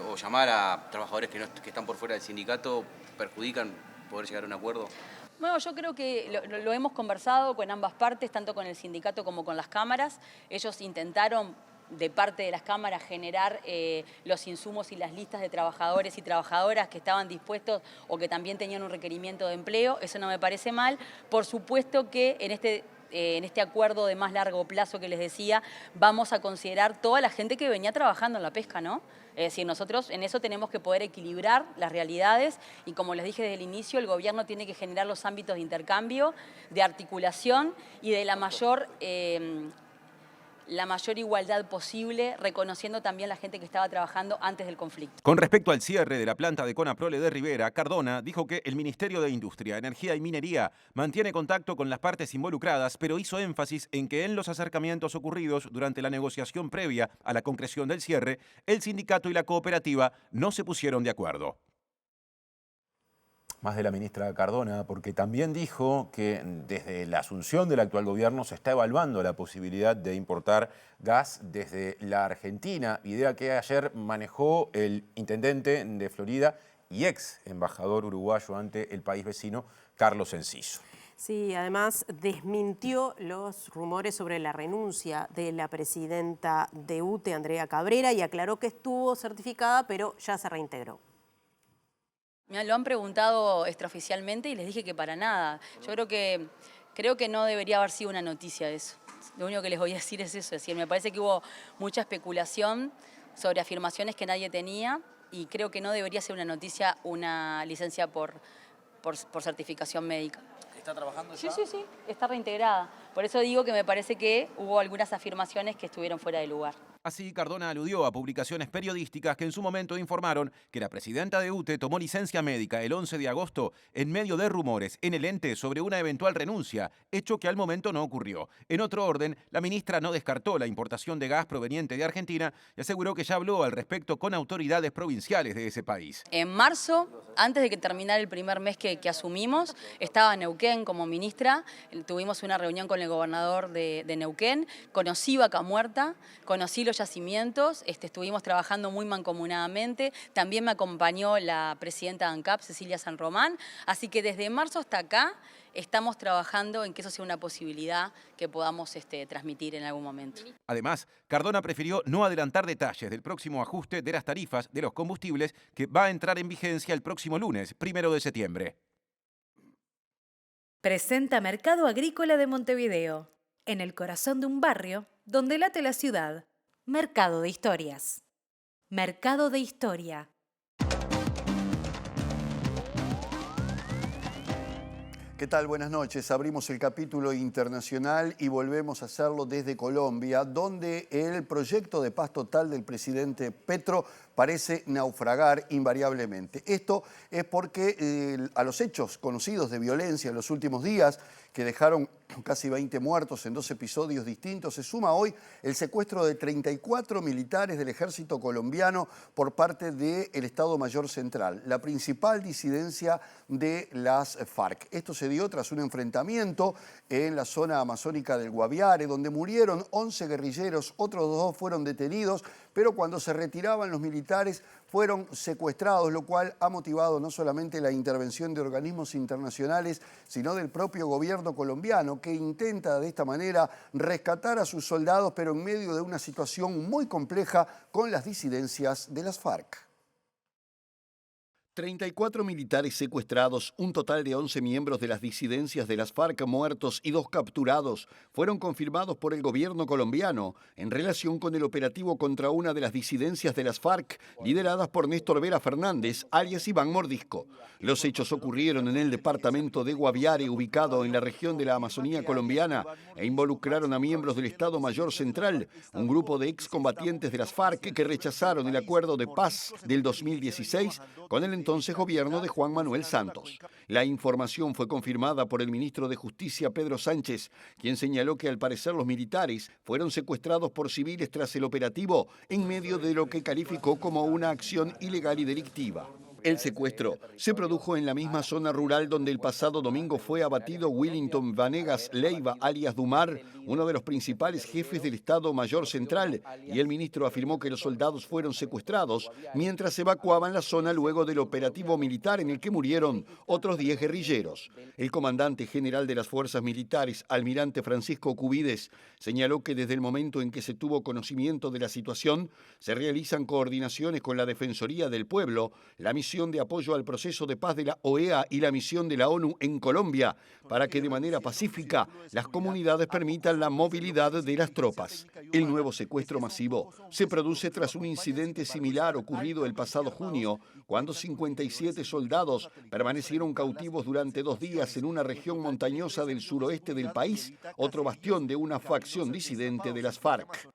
o llamar a trabajadores que están por fuera del sindicato perjudican poder llegar a un acuerdo. Bueno, yo creo que lo hemos conversado con ambas partes, tanto con el sindicato como con las cámaras. Ellos intentaron de parte de las cámaras generar los insumos y las listas de trabajadores y trabajadoras que estaban dispuestos o que también tenían un requerimiento de empleo. Eso no me parece mal. Por supuesto que en este acuerdo de más largo plazo que les decía, vamos a considerar toda la gente que venía trabajando en la pesca, ¿no? Es decir, nosotros en eso tenemos que poder equilibrar las realidades y como les dije desde el inicio, el gobierno tiene que generar los ámbitos de intercambio, de articulación y de la mayor igualdad posible, reconociendo también la gente que estaba trabajando antes del conflicto. Con respecto al cierre de la planta de Conaprole de Rivera, Cardona dijo que el Ministerio de Industria, Energía y Minería mantiene contacto con las partes involucradas, pero hizo énfasis en que en los acercamientos ocurridos durante la negociación previa a la concreción del cierre, el sindicato y la cooperativa no se pusieron de acuerdo. Más de la ministra Cardona, porque también dijo que desde la asunción del actual gobierno se está evaluando la posibilidad de importar gas desde la Argentina, idea que ayer manejó el intendente de Florida y ex embajador uruguayo ante el país vecino, Carlos Enciso. Sí, además desmintió los rumores sobre la renuncia de la presidenta de UTE, Andrea Cabrera, y aclaró que estuvo certificada, pero ya se reintegró. Me lo han preguntado extraoficialmente y les dije que para nada. Yo creo que no debería haber sido una noticia eso. Lo único que les voy a decir es eso. Es decir, me parece que hubo mucha especulación sobre afirmaciones que nadie tenía y creo que no debería ser una noticia una licencia por certificación médica. ¿Está trabajando ya? Sí, está reintegrada. Por eso digo que me parece que hubo algunas afirmaciones que estuvieron fuera de lugar. Así, Cardona aludió a publicaciones periodísticas que en su momento informaron que la presidenta de UTE tomó licencia médica el 11 de agosto en medio de rumores en el ente sobre una eventual renuncia, hecho que al momento no ocurrió. En otro orden, la ministra no descartó la importación de gas proveniente de Argentina y aseguró que ya habló al respecto con autoridades provinciales de ese país. En marzo, antes de que terminara el primer mes que asumimos, estaba en Neuquén como ministra, tuvimos una reunión con el gobernador de Neuquén, conocí Vaca Muerta, conocí los yacimientos, estuvimos trabajando muy mancomunadamente, también me acompañó la presidenta de ANCAP, Cecilia San Román, así que desde marzo hasta acá estamos trabajando en que eso sea una posibilidad que podamos transmitir en algún momento. Además, Cardona prefirió no adelantar detalles del próximo ajuste de las tarifas de los combustibles que va a entrar en vigencia el próximo lunes, 1 de septiembre. Presenta Mercado Agrícola de Montevideo, en el corazón de un barrio donde late la ciudad. Mercado de Historias. Mercado de Historia. ¿Qué tal? Buenas noches. Abrimos el capítulo internacional y volvemos a hacerlo desde Colombia, donde el proyecto de paz total del presidente Petro parece naufragar invariablemente. Esto es porque a los hechos conocidos de violencia en los últimos días, que dejaron casi 20 muertos en 2 episodios distintos, se suma hoy el secuestro de 34 militares del ejército colombiano por parte del Estado Mayor Central, la principal disidencia de las FARC. Esto se dio tras un enfrentamiento en la zona amazónica del Guaviare, donde murieron 11 guerrilleros, otros 2 fueron detenidos, pero cuando se retiraban los militares fueron secuestrados, lo cual ha motivado no solamente la intervención de organismos internacionales, sino del propio gobierno colombiano, que intenta de esta manera rescatar a sus soldados, pero en medio de una situación muy compleja con las disidencias de las FARC. 34 militares secuestrados, un total de 11 miembros de las disidencias de las FARC muertos y 2 capturados fueron confirmados por el gobierno colombiano en relación con el operativo contra una de las disidencias de las FARC lideradas por Néstor Vera Fernández, alias Iván Mordisco. Los hechos ocurrieron en el departamento de Guaviare, ubicado en la región de la Amazonía colombiana, e involucraron a miembros del Estado Mayor Central, un grupo de excombatientes de las FARC que rechazaron el acuerdo de paz del 2016 con el entonces gobierno de Juan Manuel Santos. La información fue confirmada por el ministro de Justicia, Pedro Sánchez, quien señaló que al parecer los militares fueron secuestrados por civiles tras el operativo en medio de lo que calificó como una acción ilegal y delictiva. El secuestro se produjo en la misma zona rural donde el pasado domingo fue abatido Willington Vanegas Leiva, alias Dumar, uno de los principales jefes del Estado Mayor Central, y el ministro afirmó que los soldados fueron secuestrados mientras evacuaban la zona luego del operativo militar en el que murieron otros 10 guerrilleros. El comandante general de las fuerzas militares, almirante Francisco Cubides, señaló que desde el momento en que se tuvo conocimiento de la situación, se realizan coordinaciones con la Defensoría del Pueblo, la misión de apoyo al proceso de paz de la OEA y la misión de la ONU en Colombia, para que de manera pacífica las comunidades permitan la movilidad de las tropas. El nuevo secuestro masivo se produce tras un incidente similar ocurrido el pasado junio, cuando 57 soldados permanecieron cautivos durante 2 días en una región montañosa del suroeste del país, otro bastión de una facción disidente de las FARC.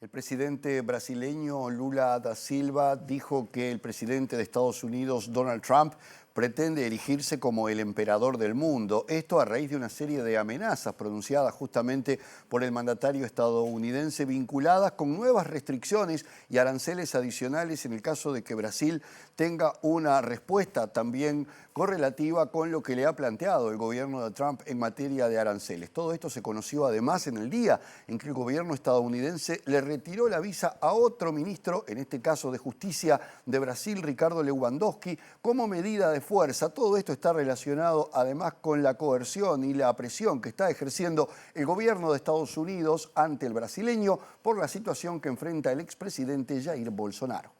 El presidente brasileño Lula da Silva dijo que el presidente de Estados Unidos, Donald Trump, pretende erigirse como el emperador del mundo. Esto a raíz de una serie de amenazas pronunciadas justamente por el mandatario estadounidense vinculadas con nuevas restricciones y aranceles adicionales en el caso de que Brasil tenga una respuesta también correlativa con lo que le ha planteado el gobierno de Trump en materia de aranceles. Todo esto se conoció además en el día en que el gobierno estadounidense le retiró la visa a otro ministro, en este caso de Justicia de Brasil, Ricardo Lewandowski, como medida de fuerza. Todo esto está relacionado además con la coerción y la presión que está ejerciendo el gobierno de Estados Unidos ante el brasileño por la situación que enfrenta el expresidente Jair Bolsonaro.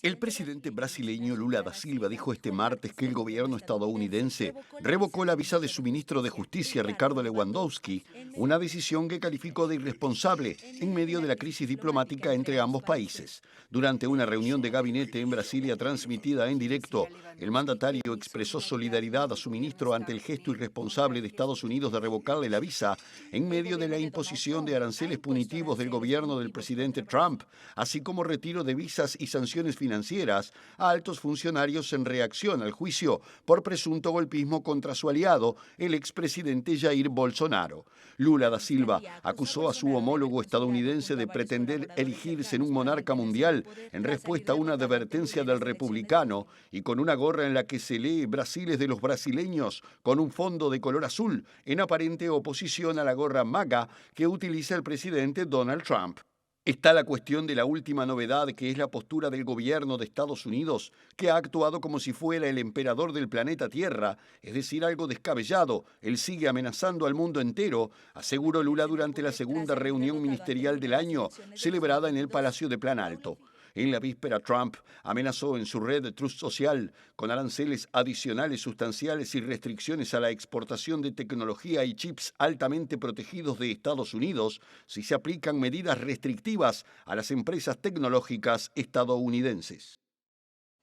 El presidente brasileño Lula da Silva dijo este martes que el gobierno estadounidense revocó la visa de su ministro de Justicia, Ricardo Lewandowski, una decisión que calificó de irresponsable en medio de la crisis diplomática entre ambos países. Durante una reunión de gabinete en Brasilia transmitida en directo, el mandatario expresó solidaridad a su ministro ante el gesto irresponsable de Estados Unidos de revocarle la visa en medio de la imposición de aranceles punitivos del gobierno del presidente Trump, así como retiro de visas y sanciones financieras a altos funcionarios en reacción al juicio por presunto golpismo contra su aliado, el expresidente Jair Bolsonaro. Lula da Silva acusó a su homólogo estadounidense de pretender erigirse en un monarca mundial en respuesta a una advertencia del republicano y con una gorra en la que se lee "Brasil es de los brasileños" con un fondo de color azul, en aparente oposición a la gorra MAGA que utiliza el presidente Donald Trump. Está la cuestión de la última novedad, que es la postura del gobierno de Estados Unidos, que ha actuado como si fuera el emperador del planeta Tierra, es decir, algo descabellado. Él sigue amenazando al mundo entero, aseguró Lula durante la segunda reunión ministerial del año, celebrada en el Palacio de Plan Alto. En la víspera, Trump amenazó en su red Truth Social con aranceles adicionales sustanciales y restricciones a la exportación de tecnología y chips altamente protegidos de Estados Unidos si se aplican medidas restrictivas a las empresas tecnológicas estadounidenses.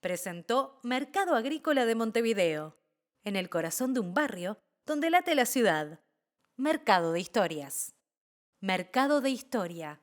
Presentó Mercado Agrícola de Montevideo, en el corazón de un barrio donde late la ciudad. Mercado de Historias. Mercado de Historia.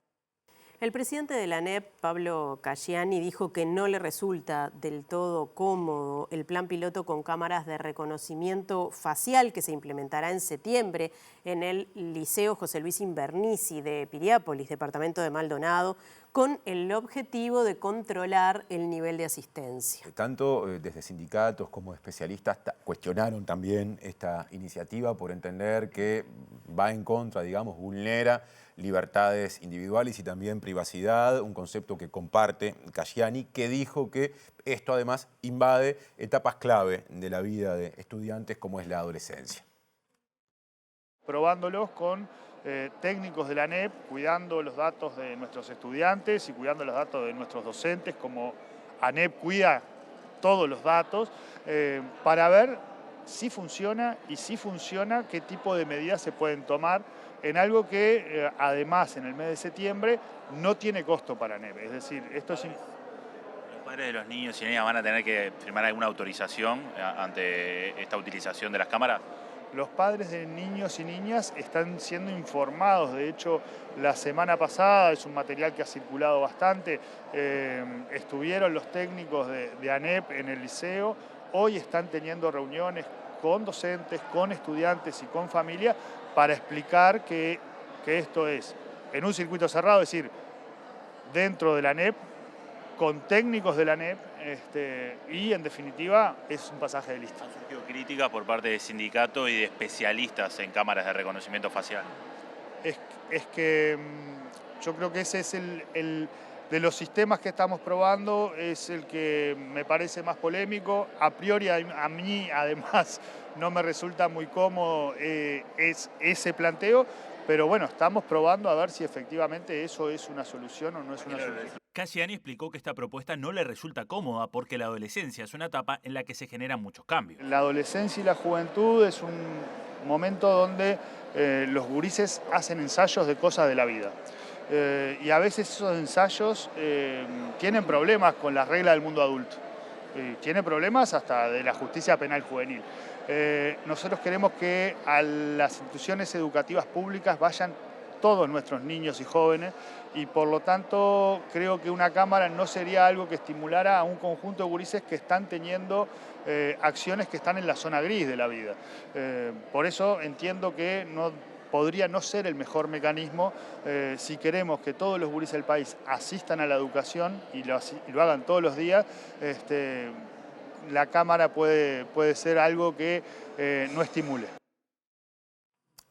El presidente de la ANEP, Pablo Casciani, dijo que no le resulta del todo cómodo el plan piloto con cámaras de reconocimiento facial que se implementará en septiembre en el Liceo José Luis Invernici de Piriápolis, departamento de Maldonado, con el objetivo de controlar el nivel de asistencia. Tanto desde sindicatos como especialistas cuestionaron también esta iniciativa por entender que va en contra, digamos, vulnera libertades individuales y también privacidad, un concepto que comparte Casciani, que dijo que esto además invade etapas clave de la vida de estudiantes como es la adolescencia. Probándolos con técnicos de la ANEP, cuidando los datos de nuestros estudiantes y cuidando los datos de nuestros docentes, como ANEP cuida todos los datos, para ver si funciona y si funciona, qué tipo de medidas se pueden tomar en algo que además en el mes de septiembre no tiene costo para ANEP. Es decir, esto es... ¿Los padres de los niños y niñas van a tener que firmar alguna autorización ante esta utilización de las cámaras? Los padres de niños y niñas están siendo informados. De hecho, la semana pasada, es un material que ha circulado bastante, estuvieron los técnicos de ANEP en el liceo. Hoy están teniendo reuniones con docentes, con estudiantes y con familia para explicar que esto es en un circuito cerrado, es decir, dentro de la ANEP, con técnicos de la ANEP, y en definitiva es un pasaje de lista. ¿Han surgido críticas por parte del sindicato y de especialistas en cámaras de reconocimiento facial? Es que yo creo que ese es de los sistemas que estamos probando, es el que me parece más polémico. A priori a mí además no me resulta muy cómodo es ese planteo, pero bueno, estamos probando a ver si efectivamente eso es una solución o no es una solución. Casciani explicó que esta propuesta no le resulta cómoda porque la adolescencia es una etapa en la que se generan muchos cambios. La adolescencia y la juventud es un momento donde los gurises hacen ensayos de cosas de la vida. Y a veces esos ensayos tienen problemas con las reglas del mundo adulto. Tiene problemas hasta de la justicia penal juvenil. Nosotros queremos que a las instituciones educativas públicas vayan todos nuestros niños y jóvenes, y por lo tanto creo que una cámara no sería algo que estimulara a un conjunto de gurises que están teniendo acciones que están en la zona gris de la vida. Por eso entiendo que podría no ser el mejor mecanismo si queremos que todos los gurises del país asistan a la educación y lo hagan todos los días. La cámara puede ser algo que no estimule.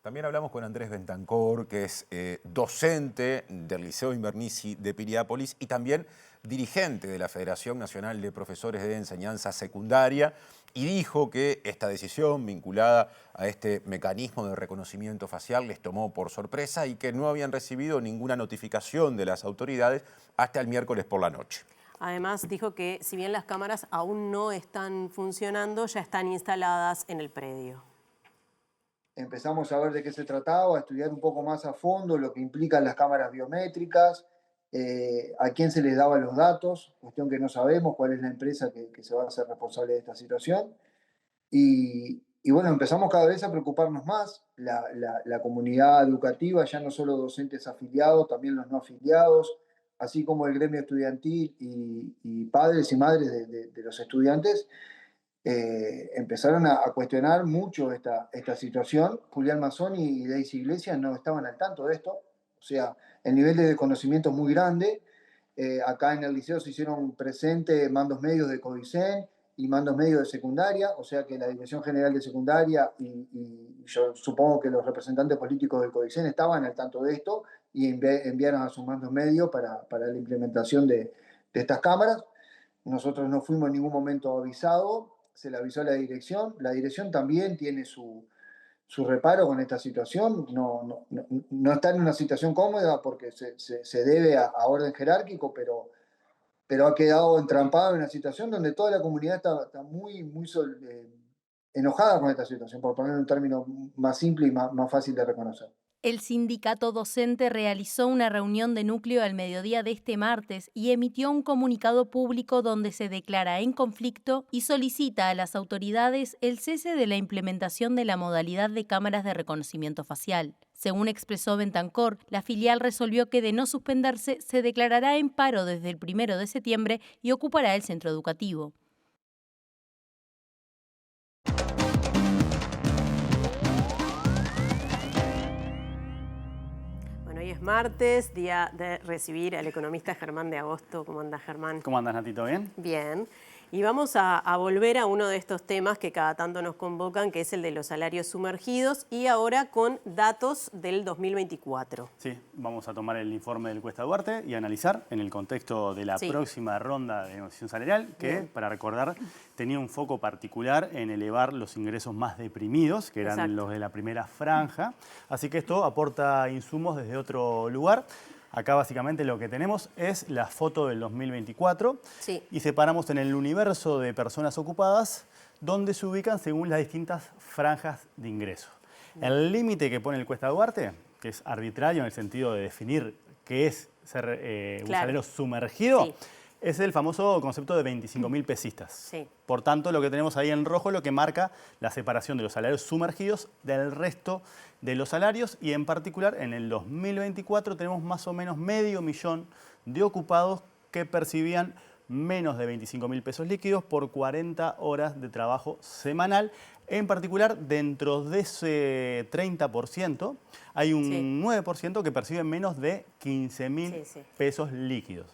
También hablamos con Andrés Bentancor, que es docente del Liceo Invernizzi de Piriápolis y también dirigente de la Federación Nacional de Profesores de Enseñanza Secundaria, y dijo que esta decisión vinculada a este mecanismo de reconocimiento facial les tomó por sorpresa y que no habían recibido ninguna notificación de las autoridades hasta el miércoles por la noche. Además, dijo que si bien las cámaras aún no están funcionando, ya están instaladas en el predio. Empezamos a ver de qué se trataba, a estudiar un poco más a fondo lo que implican las cámaras biométricas, a quién se les daba los datos, cuestión que no sabemos cuál es la empresa que se va a hacer responsable de esta situación. Y bueno, empezamos cada vez a preocuparnos más, la comunidad educativa, ya no solo docentes afiliados, también los no afiliados, así como el gremio estudiantil y padres y madres de los estudiantes, empezaron a cuestionar mucho esta situación. Julián Mazzoni y Daisy Iglesias no estaban al tanto de esto, o sea, el nivel de desconocimiento es muy grande. Acá en el liceo se hicieron presentes mandos medios de Codicen y mandos medios de secundaria, o sea que la Dirección General de Secundaria y yo supongo que los representantes políticos del Codicen estaban al tanto de esto y enviaron a sus mandos medios para la implementación de estas cámaras. Nosotros no fuimos en ningún momento avisados, se le avisó a la dirección también tiene su reparo con esta situación, no está en una situación cómoda porque se debe a orden jerárquico, pero ha quedado entrampado en una situación donde toda la comunidad está muy enojada con esta situación, por poner un término más simple y más fácil de reconocer. El sindicato docente realizó una reunión de núcleo al mediodía de este martes y emitió un comunicado público donde se declara en conflicto y solicita a las autoridades el cese de la implementación de la modalidad de cámaras de reconocimiento facial. Según expresó Bentancor, la filial resolvió que de no suspenderse se declarará en paro desde el 1 de septiembre y ocupará el centro educativo. Hoy es martes, día de recibir al economista Germán de Agosto. ¿Cómo andas, Germán? ¿Cómo andas, Natito? ¿Bien? Bien. Y vamos a volver a uno de estos temas que cada tanto nos convocan, que es el de los salarios sumergidos, y ahora con datos del 2024. Sí, vamos a tomar el informe del Cuesta Duarte y analizar en el contexto de la próxima ronda de negociación salarial, que, para recordar, tenía un foco particular en elevar los ingresos más deprimidos, que eran los de la primera franja. Así que esto aporta insumos desde otro lugar. Acá básicamente lo que tenemos es la foto del 2024 y separamos en el universo de personas ocupadas donde se ubican según las distintas franjas de ingreso. El límite que pone el Cuesta Duarte, que es arbitrario en el sentido de definir qué es ser un salario sumergido, es el famoso concepto de 25.000 pesistas. Por tanto, lo que tenemos ahí en rojo es lo que marca la separación de los salarios sumergidos del resto de los salarios, y en particular en el 2024 tenemos más o menos 500.000 de ocupados que percibían menos de 25.000 pesos líquidos por 40 horas de trabajo semanal. En particular, dentro de ese 30%, hay un 9% que perciben menos de 15.000 pesos líquidos.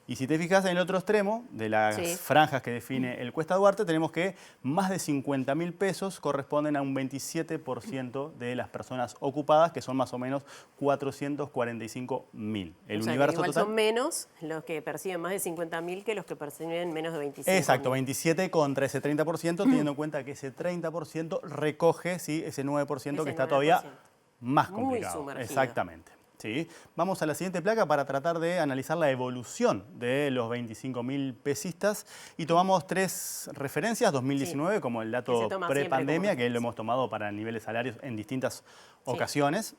Y si te fijas en el otro extremo de las franjas que define el Cuesta Duarte, tenemos que más de 50.000 pesos corresponden a un 27% de las personas ocupadas, que son más o menos 445.000. El universo igual total son menos los que perciben más de 50.000 que los que perciben menos de 25.000. Exacto, 27 contra ese 30%, teniendo en cuenta que ese 30% recoge ese 9% que está todavía más complicado. Muy sumergido. Exactamente. Vamos a la siguiente placa para tratar de analizar la evolución de los 25.000 pesistas y tomamos 3 referencias, 2019 como el dato prepandemia, que lo hemos tomado para niveles salarios en distintas ocasiones,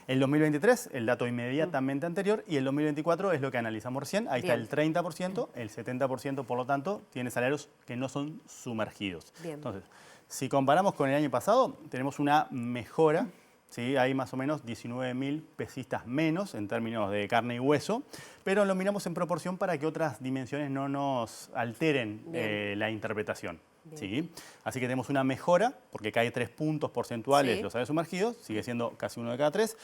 el 2023, el dato inmediatamente anterior, y el 2024 es lo que analizamos recién, ahí está el 30%, el 70% por lo tanto tiene salarios que no son sumergidos. Entonces, si comparamos con el año pasado, tenemos una mejora ¿sí? Hay más o menos 19.000 pesistas menos en términos de carne y hueso, pero lo miramos en proporción para que otras dimensiones no nos alteren la interpretación. ¿Sí? Así que tenemos una mejora, porque cae 3 puntos porcentuales los salarios sumergidos, sigue siendo casi 1 de cada 3,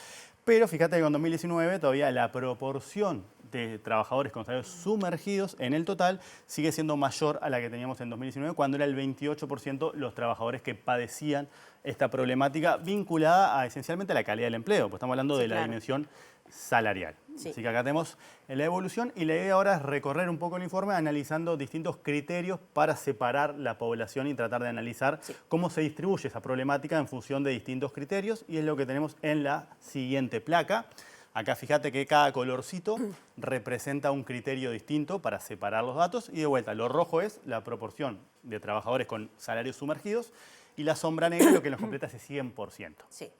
pero fíjate que en 2019 todavía la proporción de trabajadores con salarios sumergidos en el total sigue siendo mayor a la que teníamos en 2019, cuando era el 28% los trabajadores que padecían esta problemática vinculada esencialmente a la calidad del empleo, pues estamos hablando de la dimensión salarial. Así que acá tenemos la evolución y la idea ahora es recorrer un poco el informe analizando distintos criterios para separar la población y tratar de analizar cómo se distribuye esa problemática en función de distintos criterios, y es lo que tenemos en la siguiente placa. Acá fíjate que cada colorcito representa un criterio distinto para separar los datos, y de vuelta, lo rojo es la proporción de trabajadores con salarios sumergidos y la sombra negra lo que nos completa ese 100%. ¿Sí?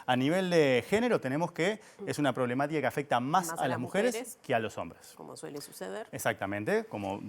A nivel de género tenemos que es una problemática que afecta más a las mujeres que a los hombres. Como suele suceder. Exactamente, como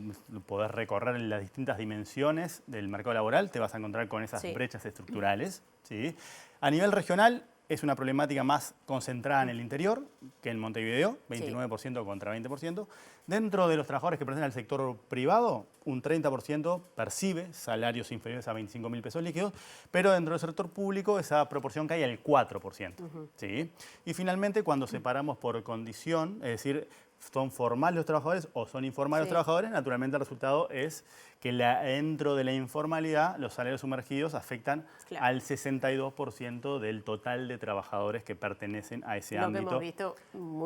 podés recorrer en las distintas dimensiones del mercado laboral, te vas a encontrar con esas brechas estructurales. ¿Sí? A nivel regional, es una problemática más concentrada en el interior que en Montevideo, 29% contra 20%. Dentro de los trabajadores que pertenecen al sector privado, un 30% percibe salarios inferiores a 25.000 pesos líquidos, pero dentro del sector público esa proporción cae al 4%. ¿Sí? Y finalmente, cuando separamos por condición, es decir, son formales los trabajadores o son informales los trabajadores, naturalmente el resultado es que dentro de la informalidad los salarios sumergidos afectan al 62% del total de trabajadores que pertenecen a ese ámbito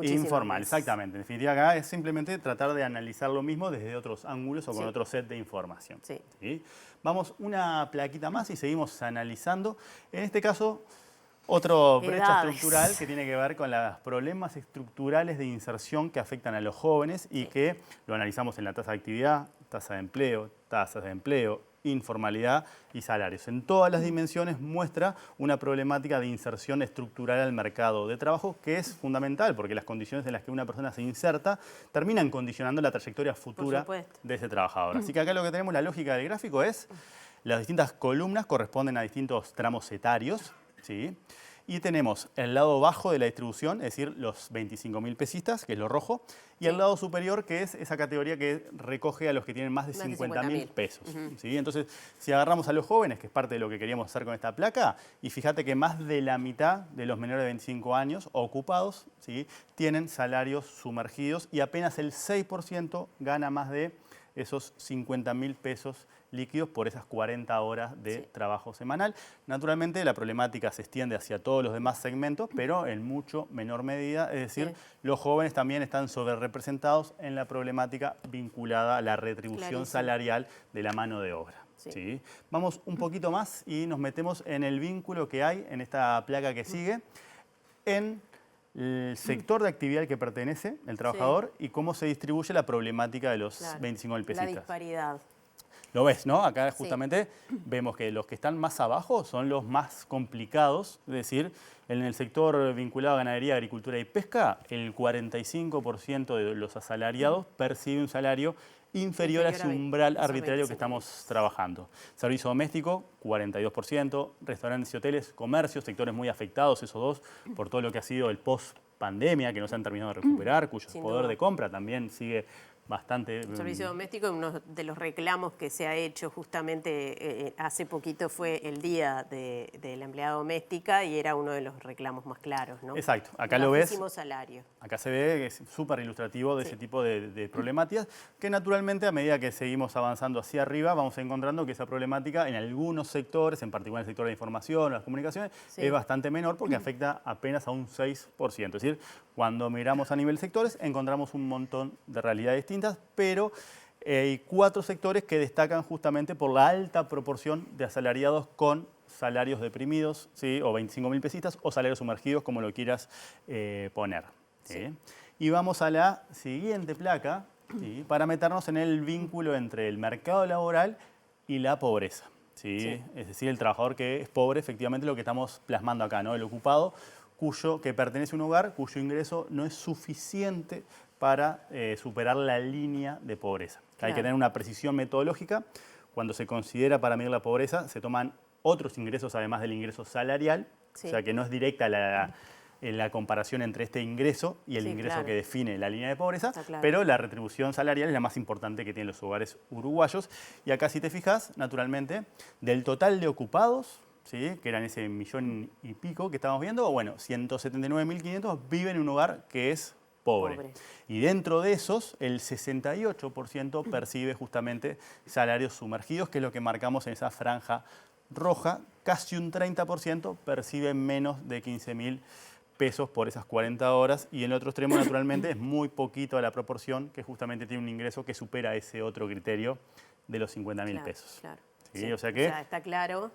informal. Exactamente. En definitiva, acá es simplemente tratar de analizar lo mismo desde otros ángulos o con otro set de información. ¿Sí? Vamos una plaquita más y seguimos analizando. En este caso, otra brecha estructural que tiene que ver con los problemas estructurales de inserción que afectan a los jóvenes y que lo analizamos en la tasa de actividad, tasa de empleo, tasas de empleo, informalidad y salarios. En todas las dimensiones muestra una problemática de inserción estructural al mercado de trabajo que es fundamental porque las condiciones en las que una persona se inserta terminan condicionando la trayectoria futura de ese trabajador. Así que acá lo que tenemos, la lógica del gráfico es las distintas columnas corresponden a distintos tramos etarios. ¿Sí? Y tenemos el lado bajo de la distribución, es decir, los 25.000 pesistas, que es lo rojo, y el lado superior, que es esa categoría que recoge a los que tienen más de 50.000 pesos. ¿Sí? Entonces, si agarramos a los jóvenes, que es parte de lo que queríamos hacer con esta placa, y fíjate que más de la mitad de los menores de 25 años ocupados, ¿sí?, tienen salarios sumergidos y apenas el 6% gana más de esos 50.000 pesos líquidos por esas 40 horas de trabajo semanal. Naturalmente la problemática se extiende hacia todos los demás segmentos, pero en mucho menor medida, es decir, los jóvenes también están sobrerepresentados en la problemática vinculada a la retribución salarial de la mano de obra. ¿Sí? Vamos un poquito más y nos metemos en el vínculo que hay en esta placa que sigue, en el sector de actividad al que pertenece el trabajador y cómo se distribuye la problemática de los 25.000 pesistas. La disparidad. Lo ves, ¿no? Acá justamente vemos que los que están más abajo son los más complicados, es decir, en el sector vinculado a ganadería, agricultura y pesca, el 45% de los asalariados percibe un salario inferior a ese umbral arbitrario que estamos trabajando. Servicio doméstico, 42%, restaurantes y hoteles, comercio, sectores muy afectados, esos dos, por todo lo que ha sido el post-pandemia, que no se han terminado de recuperar, cuyo poder de compra también sigue bastante. El servicio doméstico, uno de los reclamos que se ha hecho justamente hace poquito fue el día de la empleada doméstica y era uno de los reclamos más claros, ¿no? Exacto, acá lo ves. Salario. Acá se ve que es súper ilustrativo de ese tipo de problemáticas que naturalmente a medida que seguimos avanzando hacia arriba vamos encontrando que esa problemática en algunos sectores, en particular en el sector de la información, las comunicaciones, es bastante menor porque afecta apenas a un 6%. Es decir, cuando miramos a nivel sectores encontramos un montón de realidades distintas, pero hay 4 sectores que destacan justamente por la alta proporción de asalariados con salarios deprimidos, ¿sí?, o 25.000 pesistas, o salarios sumergidos, como lo quieras poner. ¿Sí? Y vamos a la siguiente placa, ¿sí?, para meternos en el vínculo entre el mercado laboral y la pobreza. ¿Sí? Es decir, el trabajador que es pobre, efectivamente lo que estamos plasmando acá, ¿no? El ocupado que pertenece a un hogar cuyo ingreso no es suficiente para superar la línea de pobreza. Hay que tener una precisión metodológica. Cuando se considera para medir la pobreza, se toman otros ingresos además del ingreso salarial, o sea que no es directa la comparación entre este ingreso y el ingreso que define la línea de pobreza, pero la retribución salarial es la más importante que tienen los hogares uruguayos. Y acá, si te fijas, naturalmente, del total de ocupados, ¿sí?, que eran ese 1,5 millones que estamos viendo, bueno, 179.500 viven en un hogar que es pobre. Y dentro de esos, el 68% percibe justamente salarios sumergidos, que es lo que marcamos en esa franja roja. Casi un 30% percibe menos de 15.000 pesos por esas 40 horas. Y en el otro extremo, naturalmente, es muy poquito la proporción que justamente tiene un ingreso que supera ese otro criterio de los 50.000 pesos. Claro. ¿Sí? Sí. O sea que, está claro.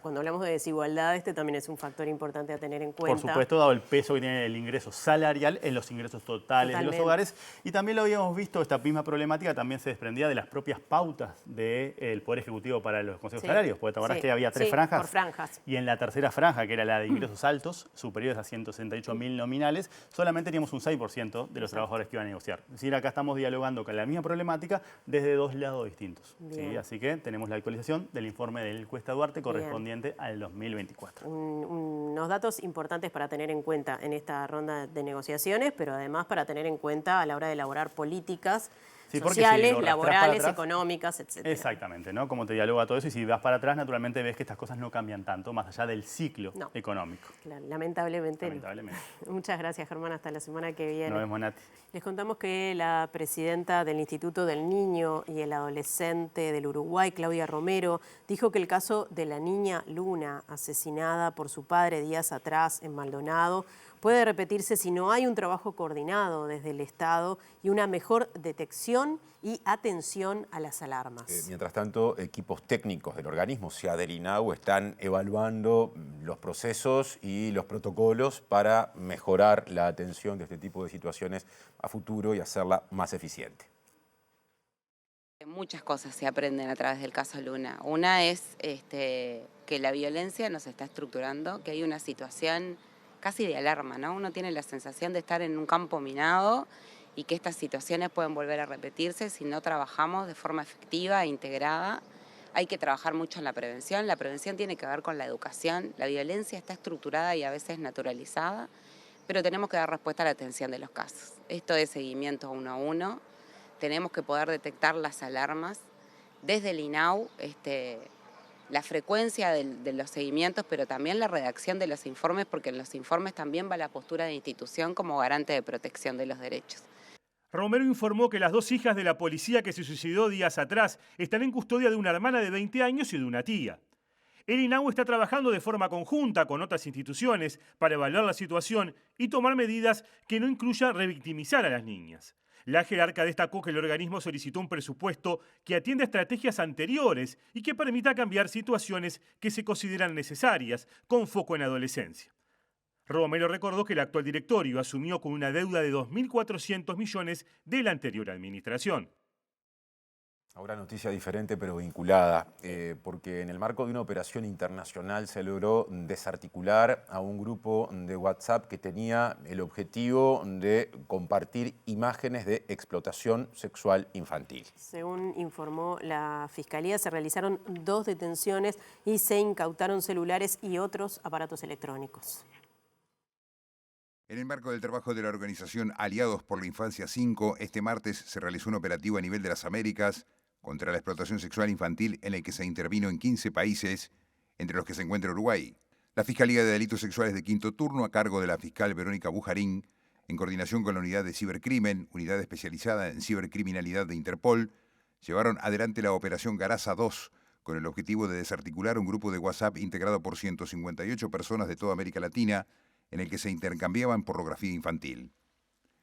Cuando hablamos de desigualdad, este también es un factor importante a tener en cuenta. por supuesto, dado el peso que tiene el ingreso salarial en los ingresos totales de los hogares. Y también lo habíamos visto, esta misma problemática también se desprendía de las propias pautas del Poder Ejecutivo para los consejos salarios. Porque te acordás que había 3 franjas. Por franjas. Y en la tercera franja, que era la de ingresos altos, superiores a 168.000 nominales, solamente teníamos un 6% de los trabajadores que iban a negociar. Es decir, acá estamos dialogando con la misma problemática desde 2 lados distintos. ¿Sí? Así que tenemos la actualización del informe del Cuesta Duarte correspondiente al 2024. Unos datos importantes para tener en cuenta en esta ronda de negociaciones, pero además para tener en cuenta a la hora de elaborar políticas sociales, laborales, económicas, etc. Exactamente, ¿no? Como te dialoga todo eso, y si vas para atrás, naturalmente ves que estas cosas no cambian tanto, más allá del ciclo económico. Claro, lamentablemente. Muchas gracias, Germán. Hasta la semana que viene. Nos vemos, Nati. Les contamos que la presidenta del Instituto del Niño y el Adolescente del Uruguay, Claudia Romero, dijo que el caso de la niña Luna, asesinada por su padre días atrás en Maldonado, puede repetirse si no hay un trabajo coordinado desde el Estado y una mejor detección y atención a las alarmas. Mientras tanto, equipos técnicos del organismo SEAD del INAU están evaluando los procesos y los protocolos para mejorar la atención de este tipo de situaciones a futuro y hacerla más eficiente. Muchas cosas se aprenden a través del caso Luna. Una es que la violencia nos está estructurando, que hay una situación casi de alarma, ¿no? Uno tiene la sensación de estar en un campo minado y que estas situaciones pueden volver a repetirse si no trabajamos de forma efectiva e integrada. Hay que trabajar mucho en la prevención. La prevención tiene que ver con la educación. La violencia está estructurada y a veces naturalizada, pero tenemos que dar respuesta a la atención de los casos. Esto es seguimiento 1 a 1. Tenemos que poder detectar las alarmas desde el INAU, la frecuencia de los seguimientos, pero también la redacción de los informes, porque en los informes también va la postura de institución como garante de protección de los derechos. Romero informó que las 2 hijas de la policía que se suicidó días atrás están en custodia de una hermana de 20 años y de una tía. El INAU está trabajando de forma conjunta con otras instituciones para evaluar la situación y tomar medidas que no incluyan revictimizar a las niñas. La jerarca destacó que el organismo solicitó un presupuesto que atienda estrategias anteriores y que permita cambiar situaciones que se consideran necesarias, con foco en adolescencia. Romero recordó que el actual directorio asumió con una deuda de 2.400 millones de la anterior administración. Ahora noticia diferente pero vinculada, porque en el marco de una operación internacional se logró desarticular a un grupo de WhatsApp que tenía el objetivo de compartir imágenes de explotación sexual infantil. Según informó la Fiscalía, se realizaron 2 detenciones y se incautaron celulares y otros aparatos electrónicos. En el marco del trabajo de la organización Aliados por la Infancia 5, este martes se realizó un operativo a nivel de las Américas contra la explotación sexual infantil en el que se intervino en 15 países, entre los que se encuentra Uruguay. La Fiscalía de Delitos Sexuales de Quinto Turno, a cargo de la fiscal Verónica Bujarín, en coordinación con la Unidad de Cibercrimen, unidad especializada en cibercriminalidad de Interpol, llevaron adelante la Operación Garaza 2, con el objetivo de desarticular un grupo de WhatsApp integrado por 158 personas de toda América Latina, en el que se intercambiaban pornografía infantil.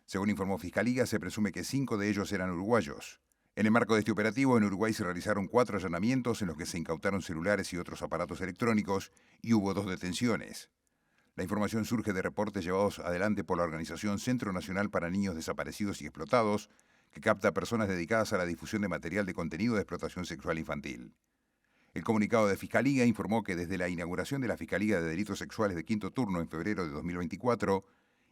Según informó Fiscalía, se presume que 5 de ellos eran uruguayos. En el marco de este operativo, en Uruguay se realizaron 4 allanamientos en los que se incautaron celulares y otros aparatos electrónicos y hubo 2 detenciones. La información surge de reportes llevados adelante por la organización Centro Nacional para Niños Desaparecidos y Explotados, que capta a personas dedicadas a la difusión de material de contenido de explotación sexual infantil. El comunicado de Fiscalía informó que desde la inauguración de la Fiscalía de Delitos Sexuales de Quinto Turno en febrero de 2024,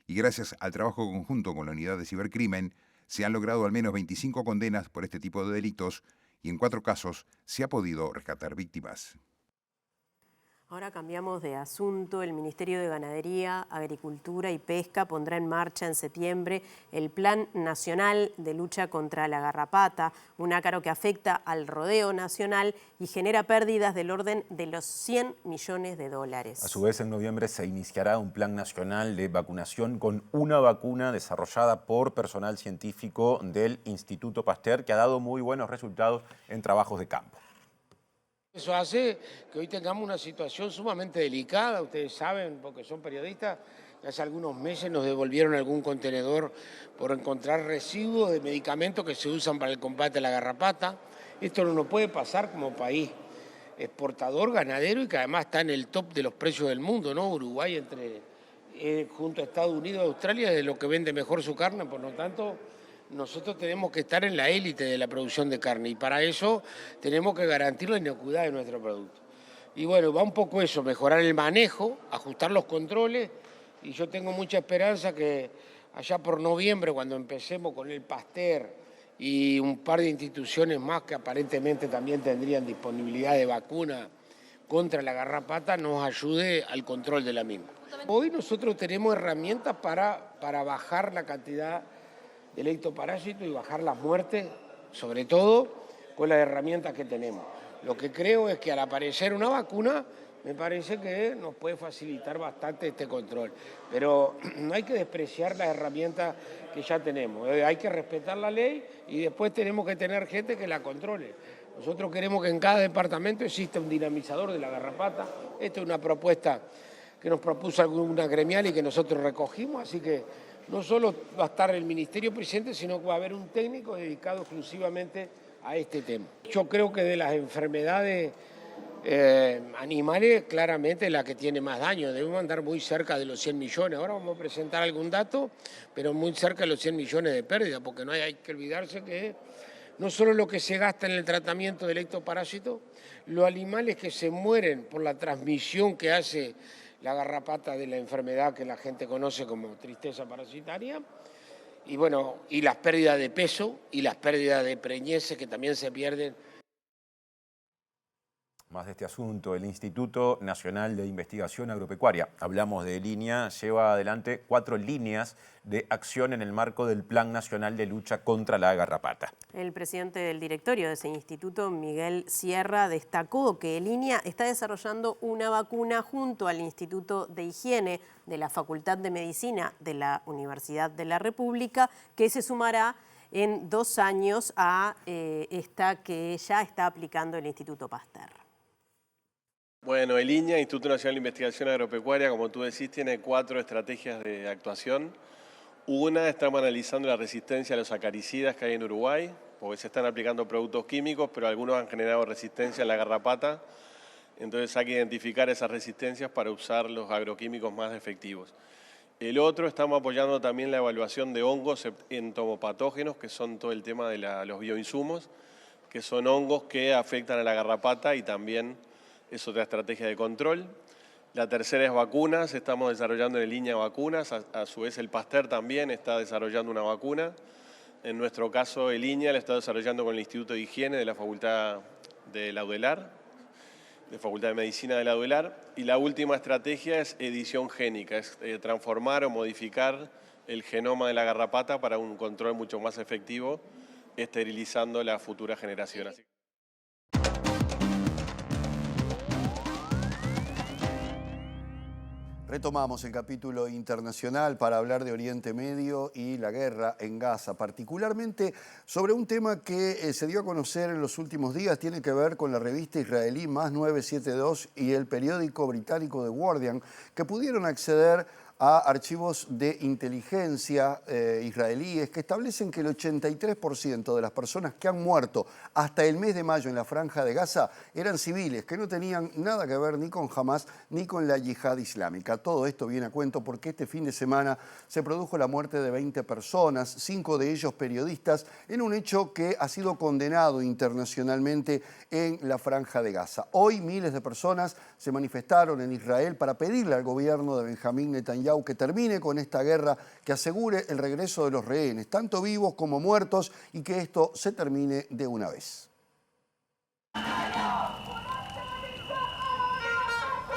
y gracias al trabajo conjunto con la Unidad de Cibercrimen, se han logrado al menos 25 condenas por este tipo de delitos y en 4 casos se ha podido rescatar víctimas. Ahora cambiamos de asunto. El Ministerio de Ganadería, Agricultura y Pesca pondrá en marcha en septiembre el Plan Nacional de Lucha contra la Garrapata, un ácaro que afecta al rodeo nacional y genera pérdidas del orden de los 100 millones de dólares. A su vez, en noviembre se iniciará un plan nacional de vacunación con una vacuna desarrollada por personal científico del Instituto Pasteur, que ha dado muy buenos resultados en trabajos de campo. Eso hace que hoy tengamos una situación sumamente delicada, ustedes saben, porque son periodistas, que hace algunos meses nos devolvieron algún contenedor por encontrar residuos de medicamentos que se usan para el combate a la garrapata. Esto no nos puede pasar como país exportador, ganadero y que además está en el top de los precios del mundo, ¿no? Uruguay junto a Estados Unidos y Australia es de lo que vende mejor su carne, por lo tanto nosotros tenemos que estar en la élite de la producción de carne y para eso tenemos que garantizar la inocuidad de nuestro producto. Y bueno, va un poco eso, mejorar el manejo, ajustar los controles y yo tengo mucha esperanza que allá por noviembre, cuando empecemos con el Pasteur y un par de instituciones más que aparentemente también tendrían disponibilidad de vacuna contra la garrapata, nos ayude al control de la misma. Hoy nosotros tenemos herramientas para bajar la cantidad de leptoparásito y bajar las muertes, sobre todo con las herramientas que tenemos. Lo que creo es que al aparecer una vacuna, me parece que nos puede facilitar bastante este control. Pero no hay que despreciar las herramientas que ya tenemos. Hay que respetar la ley y después tenemos que tener gente que la controle. Nosotros queremos que en cada departamento exista un dinamizador de la garrapata. Esta es una propuesta que nos propuso alguna gremial y que nosotros recogimos, así que no solo va a estar el Ministerio presente, sino que va a haber un técnico dedicado exclusivamente a este tema. Yo creo que de las enfermedades animales, claramente la que tiene más daño. Debemos andar muy cerca de los 100 millones. Ahora vamos a presentar algún dato, pero muy cerca de los 100 millones de pérdidas, porque no hay que olvidarse que no solo lo que se gasta en el tratamiento del ectoparásito, los animales que se mueren por la transmisión que hace la garrapata de la enfermedad que la gente conoce como tristeza parasitaria, y bueno, y las pérdidas de peso y las pérdidas de preñeces que también se pierden. Más de este asunto, el Instituto Nacional de Investigación Agropecuaria, hablamos de línea, lleva adelante 4 líneas de acción en el marco del Plan Nacional de Lucha contra la Garrapata. El presidente del directorio de ese instituto, Miguel Sierra, destacó que Línea está desarrollando una vacuna junto al Instituto de Higiene de la Facultad de Medicina de la Universidad de la República, que se sumará en 2 años a esta que ya está aplicando el Instituto Pasteur. Bueno, el INEA, Instituto Nacional de Investigación Agropecuaria, como tú decís, tiene 4 estrategias de actuación. Una, estamos analizando la resistencia a los acaricidas que hay en Uruguay, porque se están aplicando productos químicos, pero algunos han generado resistencia a la garrapata. Entonces hay que identificar esas resistencias para usar los agroquímicos más efectivos. El otro, estamos apoyando también la evaluación de hongos entomopatógenos, que son todo el tema de los bioinsumos, que son hongos que afectan a la garrapata y también es otra estrategia de control. La tercera es vacunas, estamos desarrollando en línea vacunas, a su vez el Pasteur también está desarrollando una vacuna. En nuestro caso el INEA la está desarrollando con el Instituto de Higiene de la Facultad de la UDELAR, de Facultad de Medicina de la UDELAR. Y la última estrategia es edición génica, es transformar o modificar el genoma de la garrapata para un control mucho más efectivo, esterilizando la futura generación. Retomamos el capítulo internacional para hablar de Oriente Medio y la guerra en Gaza, particularmente sobre un tema que se dio a conocer en los últimos días, tiene que ver con la revista israelí Más 972 y el periódico británico The Guardian, que pudieron acceder a archivos de inteligencia israelíes que establecen que el 83% de las personas que han muerto hasta el mes de mayo en la Franja de Gaza eran civiles, que no tenían nada que ver ni con Hamas ni con la yihad islámica. Todo esto viene a cuento porque este fin de semana se produjo la muerte de 20 personas, 5 de ellos periodistas, en un hecho que ha sido condenado internacionalmente en la Franja de Gaza. Hoy miles de personas se manifestaron en Israel para pedirle al gobierno de Benjamín Netanyahu que termine con esta guerra, que asegure el regreso de los rehenes, tanto vivos como muertos, y que esto se termine de una vez.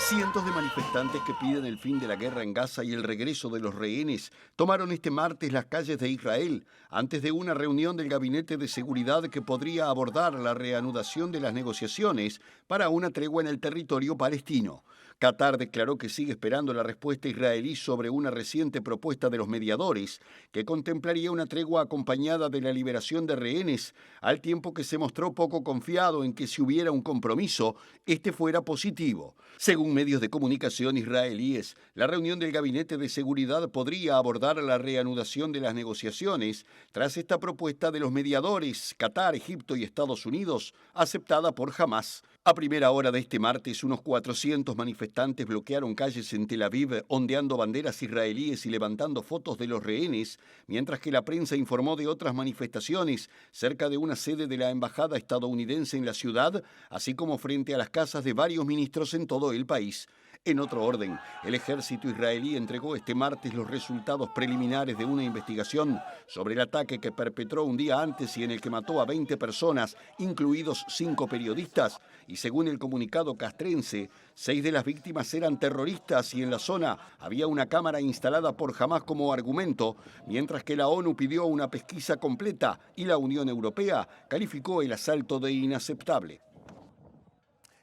Cientos de manifestantes que piden el fin de la guerra en Gaza y el regreso de los rehenes tomaron este martes las calles de Israel antes de una reunión del Gabinete de Seguridad que podría abordar la reanudación de las negociaciones para una tregua en el territorio palestino. Qatar declaró que sigue esperando la respuesta israelí sobre una reciente propuesta de los mediadores que contemplaría una tregua acompañada de la liberación de rehenes, al tiempo que se mostró poco confiado en que si hubiera un compromiso, este fuera positivo. Según medios de comunicación israelíes, la reunión del Gabinete de Seguridad podría abordar la reanudación de las negociaciones tras esta propuesta de los mediadores, Qatar, Egipto y Estados Unidos, aceptada por Hamás. A primera hora de este martes, unos 400 manifestantes bloquearon calles en Tel Aviv, ondeando banderas israelíes y levantando fotos de los rehenes, mientras que la prensa informó de otras manifestaciones cerca de una sede de la embajada estadounidense en la ciudad, así como frente a las casas de varios ministros en todo el país. En otro orden, el ejército israelí entregó este martes los resultados preliminares de una investigación sobre el ataque que perpetró un día antes y en el que mató a 20 personas, incluidos 5 periodistas, y según el comunicado castrense, 6 de las víctimas eran terroristas y en la zona había una cámara instalada por Hamás como argumento, mientras que la ONU pidió una pesquisa completa y la Unión Europea calificó el asalto de inaceptable.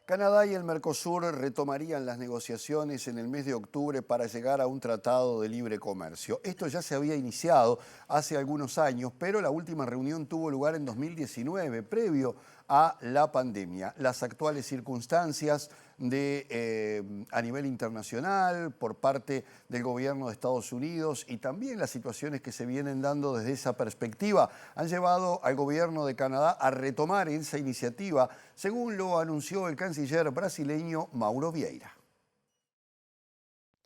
Canadá y el Mercosur retomarían las negociaciones en el mes de octubre para llegar a un tratado de libre comercio. Esto ya se había iniciado hace algunos años, pero la última reunión tuvo lugar en 2019, previo a la pandemia. Las actuales circunstancias a nivel internacional por parte del gobierno de Estados Unidos y también las situaciones que se vienen dando desde esa perspectiva han llevado al gobierno de Canadá a retomar esa iniciativa, según lo anunció el canciller brasileño Mauro Vieira.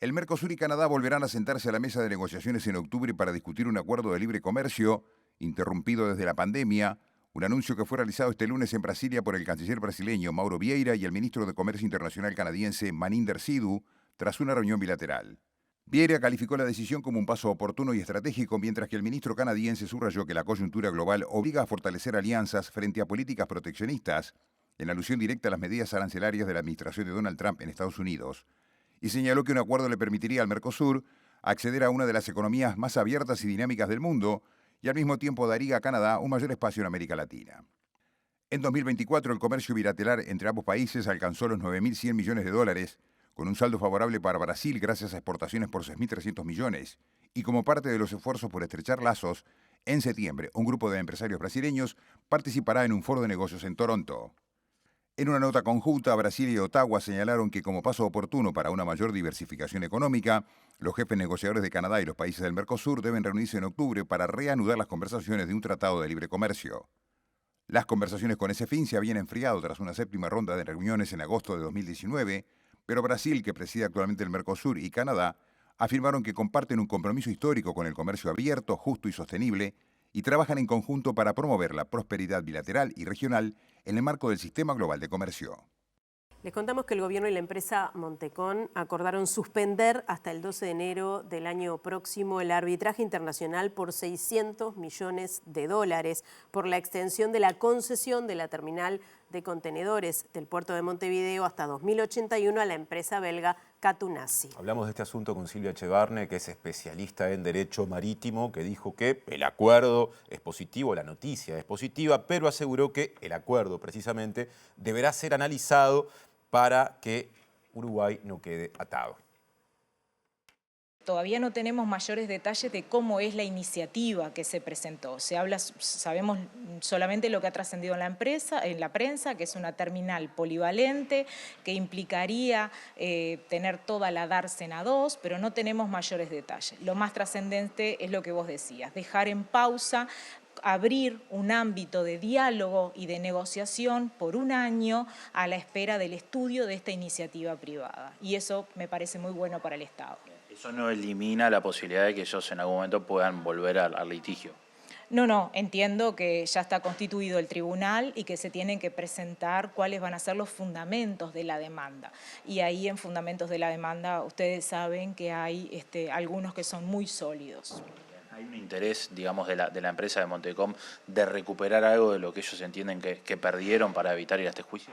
El Mercosur y Canadá volverán a sentarse a la mesa de negociaciones en octubre para discutir un acuerdo de libre comercio, interrumpido desde la pandemia, un anuncio que fue realizado este lunes en Brasilia por el canciller brasileño Mauro Vieira y el ministro de Comercio Internacional canadiense Maninder Sidhu, tras una reunión bilateral. Vieira calificó la decisión como un paso oportuno y estratégico, mientras que el ministro canadiense subrayó que la coyuntura global obliga a fortalecer alianzas frente a políticas proteccionistas, en alusión directa a las medidas arancelarias de la administración de Donald Trump en Estados Unidos, y señaló que un acuerdo le permitiría al Mercosur acceder a una de las economías más abiertas y dinámicas del mundo y al mismo tiempo daría a Canadá un mayor espacio en América Latina. En 2024, el comercio bilateral entre ambos países alcanzó los 9.100 millones de dólares, con un saldo favorable para Brasil gracias a exportaciones por 6.300 millones, y como parte de los esfuerzos por estrechar lazos, en septiembre un grupo de empresarios brasileños participará en un foro de negocios en Toronto. En una nota conjunta, Brasil y Ottawa señalaron que como paso oportuno para una mayor diversificación económica, los jefes negociadores de Canadá y los países del Mercosur deben reunirse en octubre para reanudar las conversaciones de un tratado de libre comercio. Las conversaciones con ese fin se habían enfriado tras una séptima ronda de reuniones en agosto de 2019, pero Brasil, que preside actualmente el Mercosur, y Canadá afirmaron que comparten un compromiso histórico con el comercio abierto, justo y sostenible, y trabajan en conjunto para promover la prosperidad bilateral y regional en el marco del sistema global de comercio. Les contamos que el gobierno y la empresa Montecón acordaron suspender hasta el 12 de enero del año próximo el arbitraje internacional por $600 millones por la extensión de la concesión de la terminal de contenedores del puerto de Montevideo hasta 2081 a la empresa belga Catunasi. Hablamos de este asunto con Silvia Echevarne, que es especialista en derecho marítimo, que dijo que el acuerdo es positivo, la noticia es positiva, pero aseguró que el acuerdo precisamente deberá ser analizado para que Uruguay no quede atado. Todavía no tenemos mayores detalles de cómo es la iniciativa que se presentó. Sabemos solamente lo que ha trascendido en la prensa, que es una terminal polivalente, que implicaría tener toda la dársena 2, pero no tenemos mayores detalles. Lo más trascendente es lo que vos decías, dejar en pausa, abrir un ámbito de diálogo y de negociación por un año a la espera del estudio de esta iniciativa privada. Y eso me parece muy bueno para el Estado. Eso no elimina la posibilidad de que ellos en algún momento puedan volver al litigio. No, entiendo que ya está constituido el tribunal y que se tienen que presentar cuáles van a ser los fundamentos de la demanda. Y ahí en fundamentos de la demanda ustedes saben que hay algunos que son muy sólidos. ¿Hay un interés, digamos, de la empresa de Montecom de recuperar algo de lo que ellos entienden que perdieron para evitar ir a este juicio?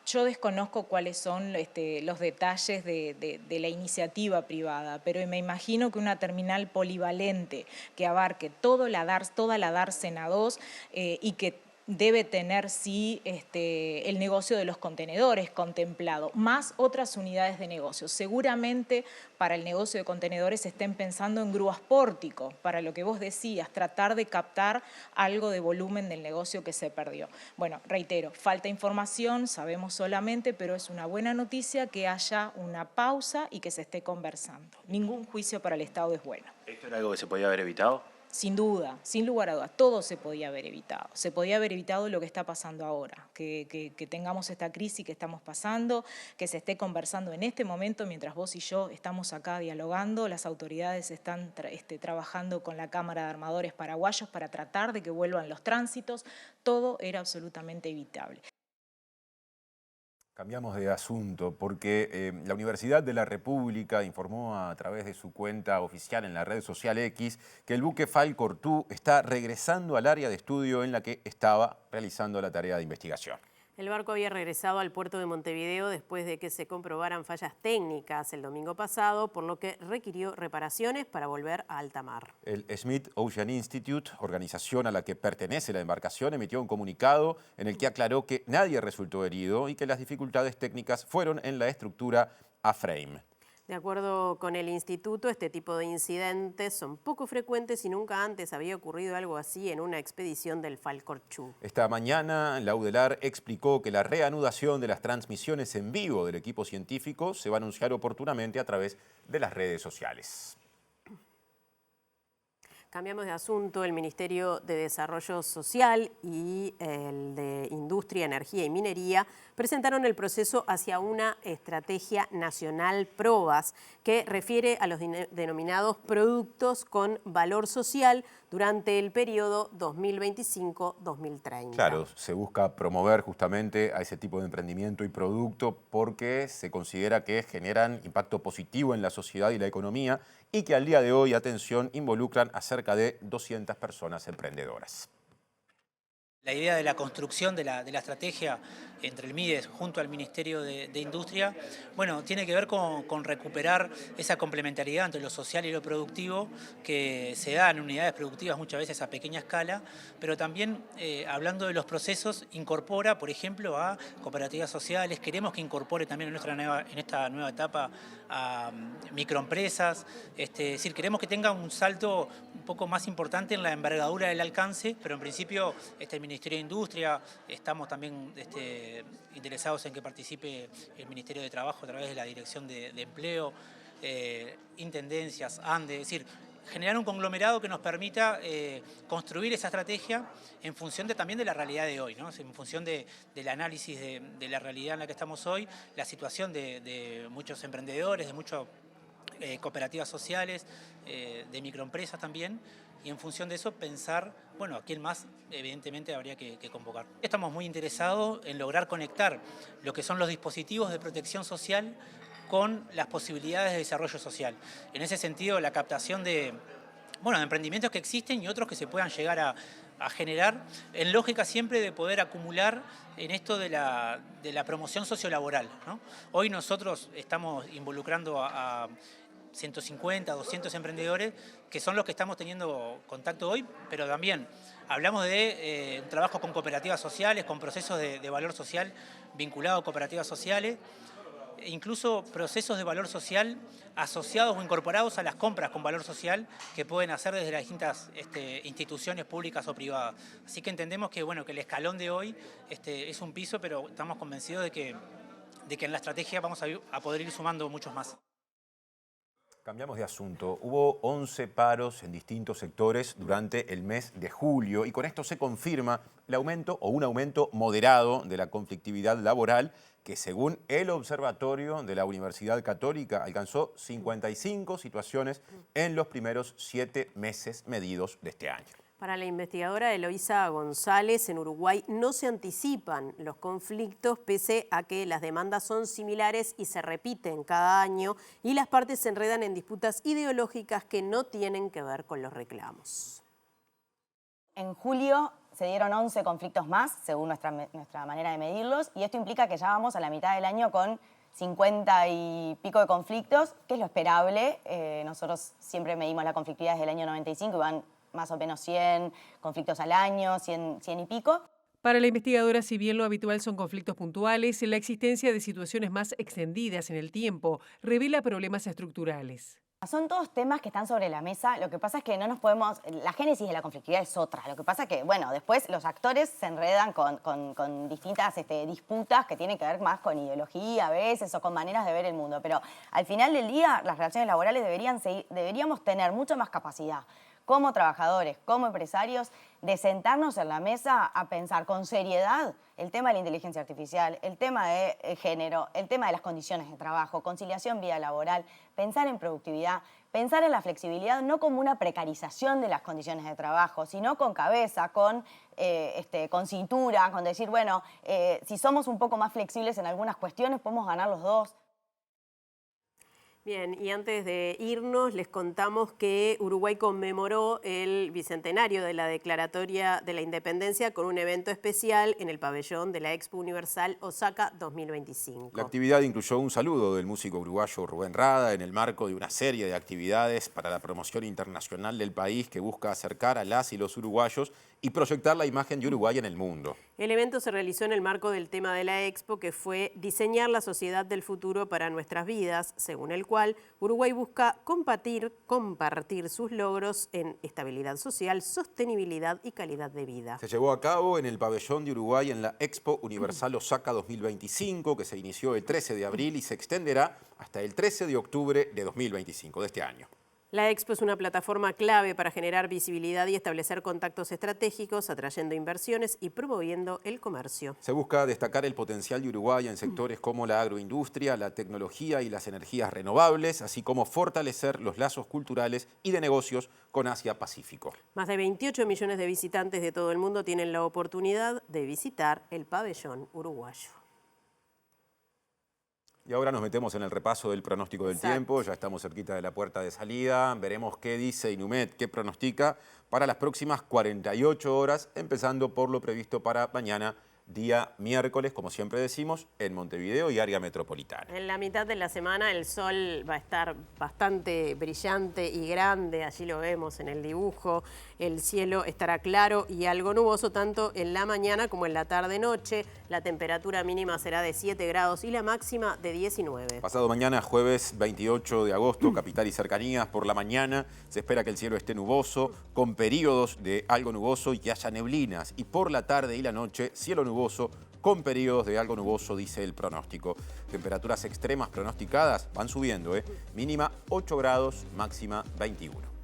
Yo desconozco cuáles son los detalles de la iniciativa privada, pero me imagino que una terminal polivalente que abarque toda la dársena 2 y que debe tener, sí, el negocio de los contenedores contemplado, más otras unidades de negocio. Seguramente para el negocio de contenedores estén pensando en grúas pórtico, para lo que vos decías, tratar de captar algo de volumen del negocio que se perdió. Bueno, reitero, falta información, sabemos solamente, pero es una buena noticia que haya una pausa y que se esté conversando. Ningún juicio para el Estado es bueno. ¿Esto era algo que se podía haber evitado? Sin duda, sin lugar a dudas, todo se podía haber evitado. Se podía haber evitado lo que está pasando ahora, que tengamos esta crisis que estamos pasando, que se esté conversando en este momento mientras vos y yo estamos acá dialogando. Las autoridades están trabajando con la Cámara de Armadores Paraguayos para tratar de que vuelvan los tránsitos. Todo era absolutamente evitable. Cambiamos de asunto porque la Universidad de la República informó a través de su cuenta oficial en la red social X que el buque Falcortú está regresando al área de estudio en la que estaba realizando la tarea de investigación. El barco había regresado al puerto de Montevideo después de que se comprobaran fallas técnicas el domingo pasado, por lo que requirió reparaciones para volver a alta mar. El Smith Ocean Institute, organización a la que pertenece la embarcación, emitió un comunicado en el que aclaró que nadie resultó herido y que las dificultades técnicas fueron en la estructura A-frame. De acuerdo con el instituto, este tipo de incidentes son poco frecuentes y nunca antes había ocurrido algo así en una expedición del Falcortú. Esta mañana, la UDELAR explicó que la reanudación de las transmisiones en vivo del equipo científico se va a anunciar oportunamente a través de las redes sociales. Cambiamos de asunto. El Ministerio de Desarrollo Social y el de Industria, Energía y Minería presentaron el proceso hacia una estrategia nacional PROVAS que refiere a los denominados productos con valor social durante el periodo 2025-2030. Claro, se busca promover justamente a ese tipo de emprendimiento y producto porque se considera que generan impacto positivo en la sociedad y la economía y que al día de hoy, atención, involucran a cerca de 200 personas emprendedoras. La idea de la construcción de la estrategia entre el MIDES junto al Ministerio de Industria, bueno, tiene que ver con recuperar esa complementariedad entre lo social y lo productivo que se da en unidades productivas muchas veces a pequeña escala, pero también, hablando de los procesos, incorpora, por ejemplo, a cooperativas sociales. Queremos que incorpore también en esta nueva etapa a microempresas, es decir, queremos que tenga un salto un poco más importante en la envergadura del alcance, pero en principio el Ministerio de Industria, estamos también interesados en que participe el Ministerio de Trabajo a través de la Dirección de Empleo, Intendencias, ANDE, es decir, generar un conglomerado que nos permita construir esa estrategia en función también de la realidad de hoy, ¿no? En función del análisis de la realidad en la que estamos hoy, la situación de muchos emprendedores, de muchas cooperativas sociales, de microempresas también, y en función de eso pensar, bueno, a quién más evidentemente habría que convocar. Estamos muy interesados en lograr conectar lo que son los dispositivos de protección social con las posibilidades de desarrollo social. En ese sentido, la captación de emprendimientos que existen y otros que se puedan llegar a generar, en lógica siempre de poder acumular en esto de la promoción sociolaboral, ¿no? Hoy nosotros estamos involucrando a 150, 200 emprendedores, que son los que estamos teniendo contacto hoy, pero también hablamos de un trabajo con cooperativas sociales, con procesos de valor social vinculado a cooperativas sociales, incluso procesos de valor social asociados o incorporados a las compras con valor social que pueden hacer desde las distintas instituciones públicas o privadas. Así que entendemos que, que el escalón de hoy es un piso, pero estamos convencidos de que en la estrategia vamos a poder ir sumando muchos más. Cambiamos de asunto. Hubo 11 paros en distintos sectores durante el mes de julio y con esto se confirma el aumento o un aumento moderado de la conflictividad laboral que según el Observatorio de la Universidad Católica alcanzó 55 situaciones en los primeros 7 meses medidos de este año. Para la investigadora Eloísa González, en Uruguay no se anticipan los conflictos pese a que las demandas son similares y se repiten cada año y las partes se enredan en disputas ideológicas que no tienen que ver con los reclamos. En julio se dieron 11 conflictos más, según nuestra manera de medirlos, y esto implica que ya vamos a la mitad del año con 50 y pico de conflictos, que es lo esperable. Nosotros siempre medimos la conflictividad desde el año 95 y van más o menos 100 conflictos al año, 100 y pico. Para la investigadora, si bien lo habitual son conflictos puntuales, la existencia de situaciones más extendidas en el tiempo revela problemas estructurales. Son todos temas que están sobre la mesa. Lo que pasa es que no nos podemos... La génesis de la conflictividad es otra. Lo que pasa es que, bueno, después los actores se enredan con distintas disputas que tienen que ver más con ideología a veces o con maneras de ver el mundo. Pero al final del día, las relaciones laborales deberíamos tener mucha más capacidad como trabajadores, como empresarios, de sentarnos en la mesa a pensar con seriedad el tema de la inteligencia artificial, el tema de género, el tema de las condiciones de trabajo, conciliación vida laboral, pensar en productividad, pensar en la flexibilidad no como una precarización de las condiciones de trabajo, sino con cabeza, con cintura, con decir, bueno, si somos un poco más flexibles en algunas cuestiones, podemos ganar los dos. Bien, y antes de irnos, les contamos que Uruguay conmemoró el bicentenario de la Declaratoria de la Independencia con un evento especial en el pabellón de la Expo Universal Osaka 2025. La actividad incluyó un saludo del músico uruguayo Rubén Rada en el marco de una serie de actividades para la promoción internacional del país que busca acercar a las y los uruguayos y proyectar la imagen de Uruguay en el mundo. El evento se realizó en el marco del tema de la Expo, que fue diseñar la sociedad del futuro para nuestras vidas, según el cual Uruguay busca compartir sus logros en estabilidad social, sostenibilidad y calidad de vida. Se llevó a cabo en el pabellón de Uruguay en la Expo Universal Osaka 2025, que se inició el 13 de abril y se extenderá hasta el 13 de octubre de 2025, de este año. La Expo es una plataforma clave para generar visibilidad y establecer contactos estratégicos, atrayendo inversiones y promoviendo el comercio. Se busca destacar el potencial de Uruguay en sectores como la agroindustria, la tecnología y las energías renovables, así como fortalecer los lazos culturales y de negocios con Asia-Pacífico. Más de 28 millones de visitantes de todo el mundo tienen la oportunidad de visitar el pabellón uruguayo. Y ahora nos metemos en el repaso del pronóstico del tiempo. Ya estamos cerquita de la puerta de salida. Veremos qué dice Inumet, qué pronostica para las próximas 48 horas, empezando por lo previsto para mañana, día miércoles, como siempre decimos, en Montevideo y área metropolitana. En la mitad de la semana el sol va a estar bastante brillante y grande, allí lo vemos en el dibujo. El cielo estará claro y algo nuboso tanto en la mañana como en la tarde-noche. La temperatura mínima será de 7 grados y la máxima de 19. Pasado mañana, jueves 28 de agosto, capital y cercanías, por la mañana se espera que el cielo esté nuboso, con periodos de algo nuboso y que haya neblinas. Y por la tarde y la noche, cielo nuboso, con periodos de algo nuboso, dice el pronóstico. Temperaturas extremas pronosticadas van subiendo, mínima 8 grados, máxima 21.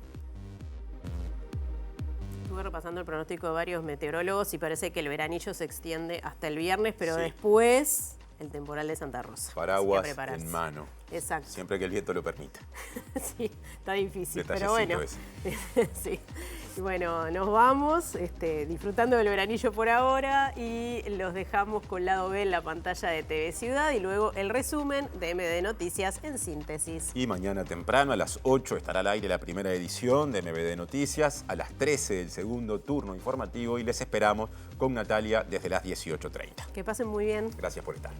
Estuve repasando el pronóstico de varios meteorólogos y parece que el veranillo se extiende hasta el viernes, pero después el temporal de Santa Rosa. Paraguas en mano. Exacto. Siempre que el viento lo permita. Sí, está difícil, pero bueno. Sí. Y bueno, nos vamos disfrutando del veranillo por ahora y los dejamos con lado B en la pantalla de TV Ciudad y luego el resumen de MD Noticias en síntesis. Y mañana temprano a las 8 estará al aire la primera edición de MD Noticias, a las 13 el segundo turno informativo y les esperamos con Natalia desde las 18:30. Que pasen muy bien. Gracias por estar.